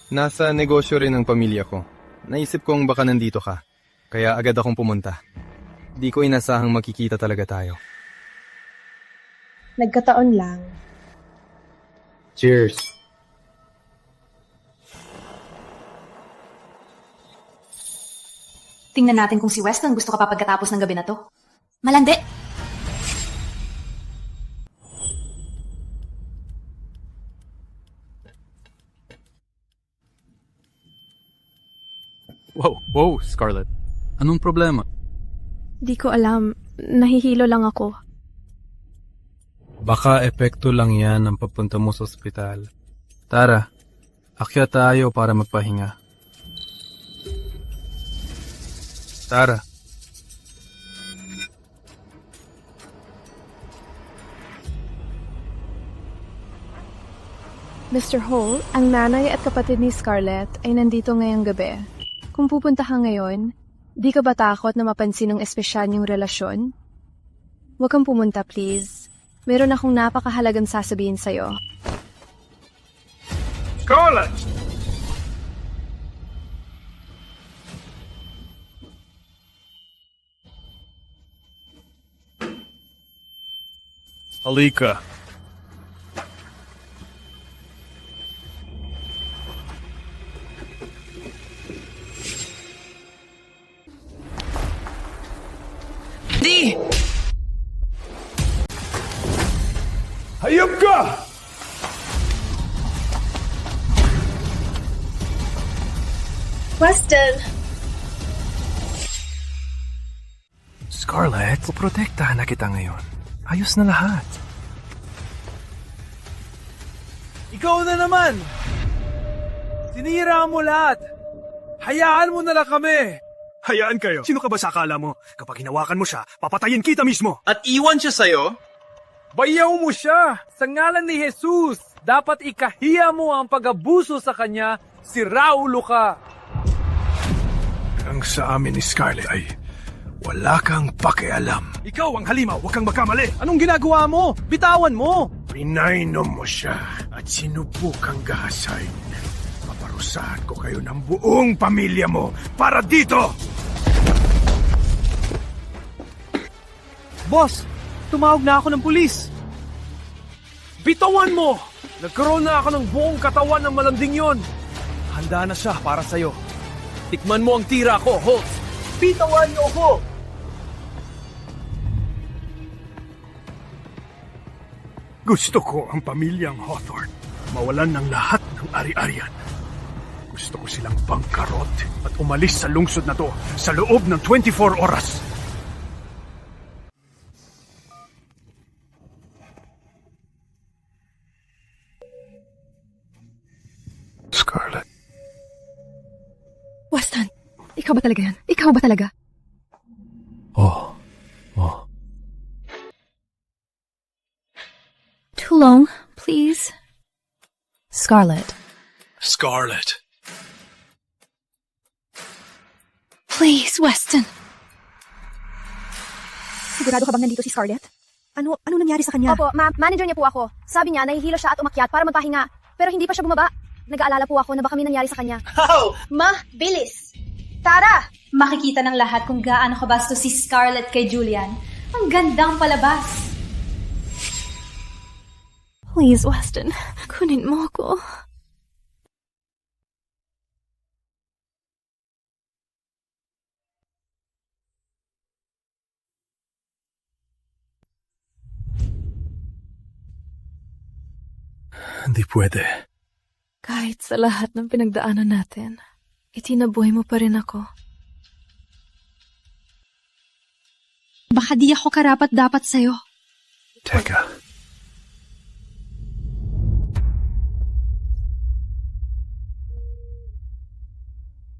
Nasa negosyo rin ang pamilya ko. Naisip kong baka nandito ka. Kaya agad akong pumunta. Di ko inasahang makikita talaga tayo. Nagkataon lang. Cheers! Tingnan natin kung si Weston gusto ka pa pagkatapos ng gabi na to. Malandi! Wow, Scarlett. Anong problema? Di ko alam. Nahihilo lang ako. Baka epekto lang yan ang papunta mo sa ospital. Tara, akyat tayo para magpahinga. Tara. Mr. Hall, ang nanay at kapatid ni Scarlett ay nandito ngayong gabi. Kung pupunta ka ngayon, di ka ba takot na mapansin ng espesyal niyong relasyon? Huwag kang pumunta, please. Meron akong napakahalagang sasabihin sa'yo. Scarlett! Halika. Di! Hayop ka! Weston! Scarlett, poprotektahan na kita ngayon. Ayos na lahat. Ikaw na naman! Sinira mo lahat! Hayaan mo na lang kami! Hayaan kayo. Sino ka ba sa akala mo? Kapag hinawakan mo siya, papatayin kita mismo. At iwan siya sa'yo? Bayaw mo siya! Sa ngalan ni Jesus, dapat ikahiya mo ang pag-abuso sa kanya, si Raulo ka! Ang sa amin ni Scarlett ay wala kang pakialam. Ikaw ang halimaw, huwag kang magkamali. Anong ginagawa mo? Bitawan mo! Pinainom mo siya at sinubukang gahasain. Paparusahan ko kayo ng buong pamilya mo para dito! Boss, tumawag na ako ng pulis. Bitawan mo! Nagkaroon na ako ng buong katawan ng malanding yon. Handa na siya para sa'yo. Tikman mo ang tira ko, Holtz. Bitawan niyo ako! Gusto ko ang pamilyang Hawthorne mawalan ng lahat ng ari-arian. Gusto ko silang bangkarot at umalis sa lungsod na to sa loob ng 24 oras. Scarlett. Weston, ikaw ba talaga yan? Ikaw ba talaga? Oh. Too long, please. Scarlett. Scarlett. Please, Weston. Sigurado ka bang nandito si Scarlett? Ano nangyari sa kanya? Opo, manager niya po ako. Sabi niya, nahihilo siya at umakyat para magpahinga. Pero hindi pa siya bumaba. Nag-aalala po ako na baka may nangyari sa kanya. Ma, bilis! Tara! Makikita ng lahat kung gaano kabasto si Scarlett kay Julian. Ang gandang palabas. Please, Weston. Kunin mo ako. Hindi pwede. Kahit sa lahat ng pinagdaanan natin, itinabuhay mo pa rin ako. Baka di ako karapat-dapat sa'yo. Teka.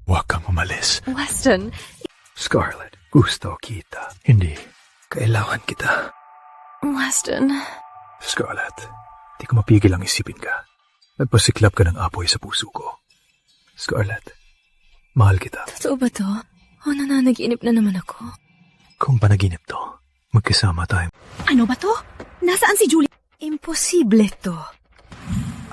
Huwag kang umalis. Weston. Scarlett, gusto kita. Hindi. Kailangan kita. Weston. Scarlett, di ko mapigil ang isipin ka. Nagpasiklap ka ng apoy sa puso ko. Scarlett, mahal kita. Totoo ba to? O nananaginip na naman ako? Kung panaginip to, magkasama tayo. Ano ba to? Nasaan si Julie? Imposible to.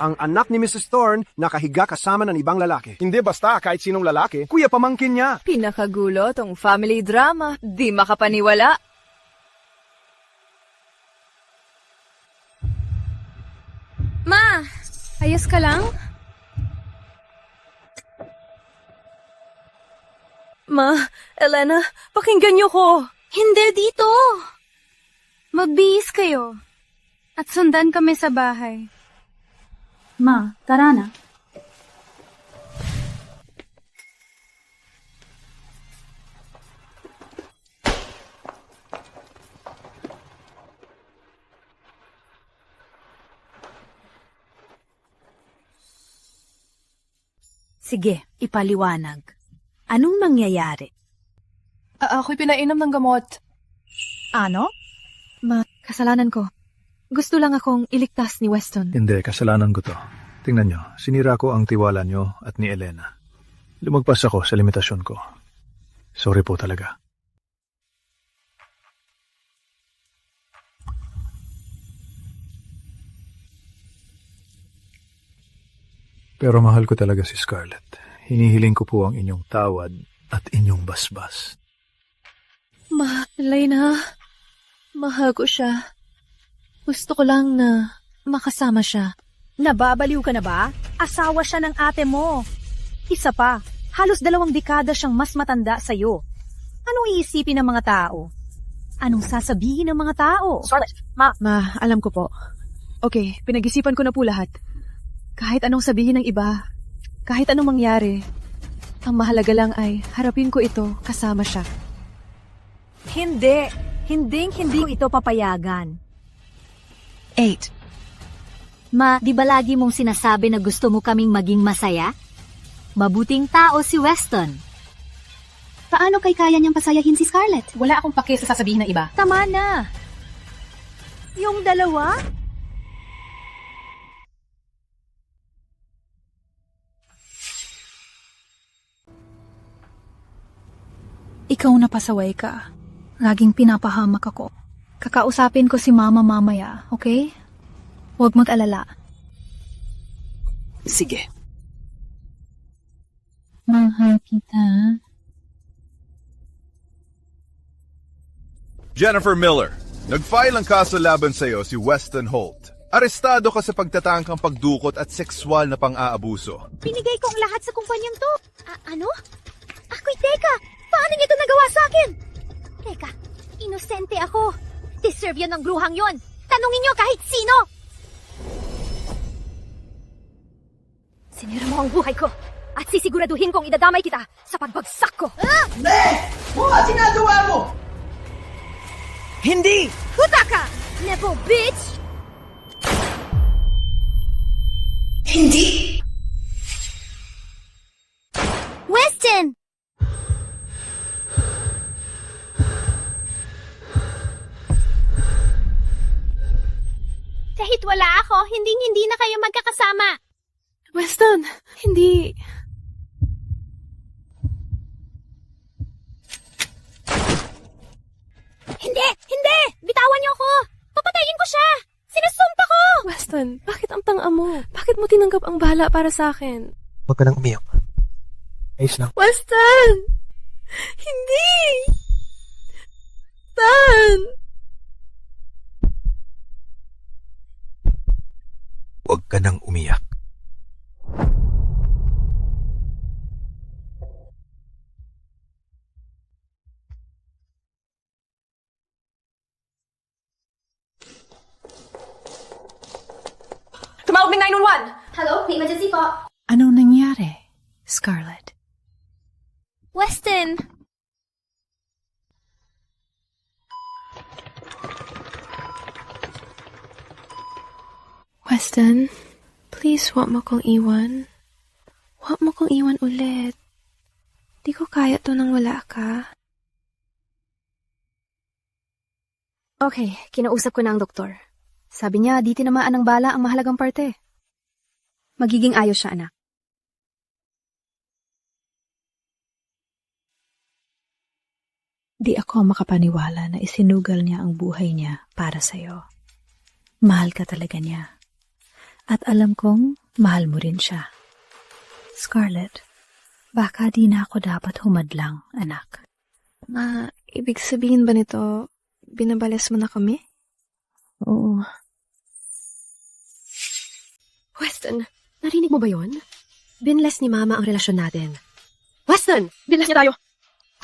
Ang anak ni Mrs. Thorne nakahiga kasama ng ibang lalaki. Hindi basta kahit sinong lalaki, kuya pamangkin niya. Pinakagulo tong family drama. Di makapaniwala. Ma! Ayos ka lang? Ma, Elena, pakinggan niyo ko. Hindi dito! Magbihis kayo. At sundan kami sa bahay. Ma, tara na. Sige, ipaliwanag. Anong nangyayari? Ako'y pinainom ng gamot. Ano? Ma, kasalanan ko. Gusto lang akong iligtas ni Weston. Hindi, kasalanan ko to. Tingnan nyo, sinira ko ang tiwala nyo at ni Elena. Lumagpas ako sa limitasyon ko. Sorry po talaga. Pero mahal ko talaga si Scarlett. Hinihiling ko po ang inyong tawad at inyong basbas. Ma, Elena, mahal ko siya. Gusto ko lang na makasama siya. Nababaliw ka na ba? Asawa siya ng ate mo. Isa pa, halos 2 dekada siyang mas matanda sa'yo. Anong iisipin ng mga tao? Anong sasabihin ng mga tao? Ma, alam ko po. Okay, pinag-isipan ko na po lahat. Kahit anong sabihin ng iba, kahit anong mangyari, ang mahalaga lang ay harapin ko ito kasama siya. Hindi. Hindi ito papayagan. 8. Di ba lagi mong sinasabi na gusto mo kaming maging masaya? Mabuting tao si Weston. Paano kay kaya niyang pasayahin si Scarlett? Wala akong pake sa sasabihin ng iba. Tama na. Yung dalawa? Ikaw na pasaway ka. Laging pinapahamak ako. Kakausapin ko si Mama mamaya, okay? Huwag mag-alala. Sige. Mahal kita. Jennifer Miller, nag-file ang kaso laban sa'yo si Weston Holt. Arestado ka sa pagtatangkang pagdukot at sexual na pang-aabuso. Binigay ko ang lahat sa kumpanyang to. Ano? Ako'y teka. Paano niya ito nagawa sa akin? Teka, inosente ako. Deserve yan ng bruhang yon. Tanungin niyo kahit sino. Sinira mo ang buhay ko at sisiguraduhin kong idadamay kita sa pagbagsak ko. Ne! Mga sinagawa mo! Hindi! Huta ka! Nepo, bitch! Hindi! Weston! Kahit wala ako, hindi na kayo magkakasama. Weston, hindi. Hindi! Bitawan niyo ako! Papatayin ko siya! Sinusumpa ko! Weston, bakit ang tanga mo? Bakit mo tinanggap ang bala para sa akin? Huwag ka nang umiyak. Ayos lang. Weston! Hindi! Weston! Huwag ka nang umiyak. Tumawag ng 911! Hello? May emergency po. Anong nangyari, Scarlett? Weston! Weston, please huwag mo kong iwan. Huwag mo kong iwan ulit. Di ko kaya to nang wala ka. Okay, kinausap ko na ang doktor. Sabi niya, di tinamaan ng bala ang mahalagang parte. Magiging ayos siya, anak. Di ako makapaniwala na isinugal niya ang buhay niya para sa'yo. Mahal ka talaga niya. At alam kong mahal mo rin siya. Scarlett, baka di na ako dapat humadlang, anak. Ibig sabihin ba nito, binabalas mo na kami? Oo. Weston, narinig mo ba yon? Binless ni Mama ang relasyon natin. Weston, binless niya tayo!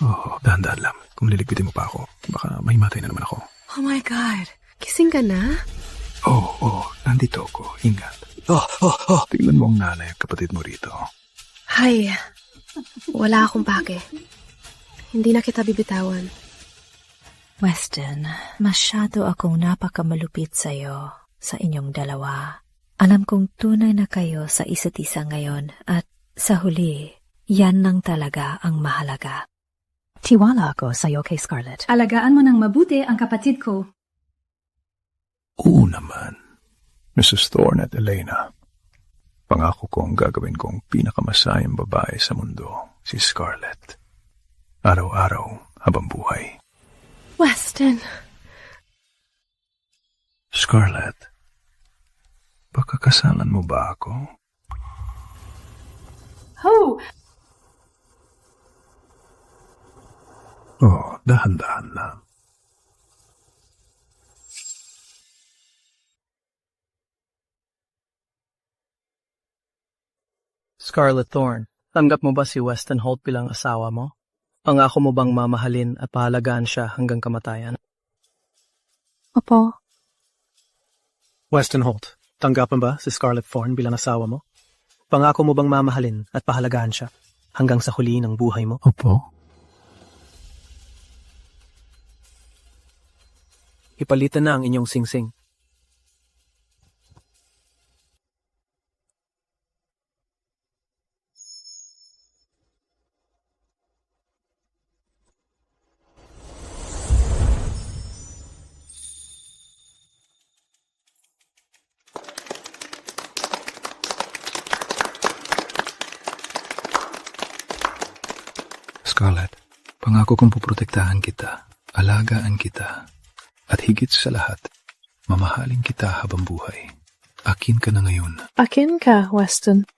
Oo, dahan-dahan lang. Kung liligpitin mo pa ako, baka mahimatay na naman ako. Oh my God, kising ka na? Oo, nandito ako. Ingat. Tingnan mo ang nanay at kapatid mo rito. Hay, wala akong pake. Hindi na kita bibitawan. Weston, masyado akong napakamalupit sa'yo, sa inyong dalawa. Alam kong tunay na kayo sa isa't isa ngayon at sa huli, yan lang talaga ang mahalaga. Tiwala ako sa'yo kay Scarlett. Alagaan mo ng mabuti ang kapatid ko. Oo naman. Mrs. Thorne at Elena. Pangako kong gagawin kong pinakamasayang babae sa mundo, si Scarlett. Araw-araw habang buhay. Weston. Scarlett, baka kasalan mo ba ako? Oh! Oh, dahan-dahan lang. Scarlett Thorne, tanggap mo ba si Weston Holt bilang asawa mo? Pangako mo bang mamahalin at pahalagaan siya hanggang kamatayan? Opo. Weston Holt, tanggapan ba si Scarlett Thorne bilang asawa mo? Pangako mo bang mamahalin at pahalagaan siya hanggang sa huli ng buhay mo? Opo. Ipalitan na ang inyong singsing. Scarlett, pangako kong puprotektahan kita, alagaan kita, at higit sa lahat, mamahalin kita habang buhay. Akin ka na ngayon. Akin ka, Weston.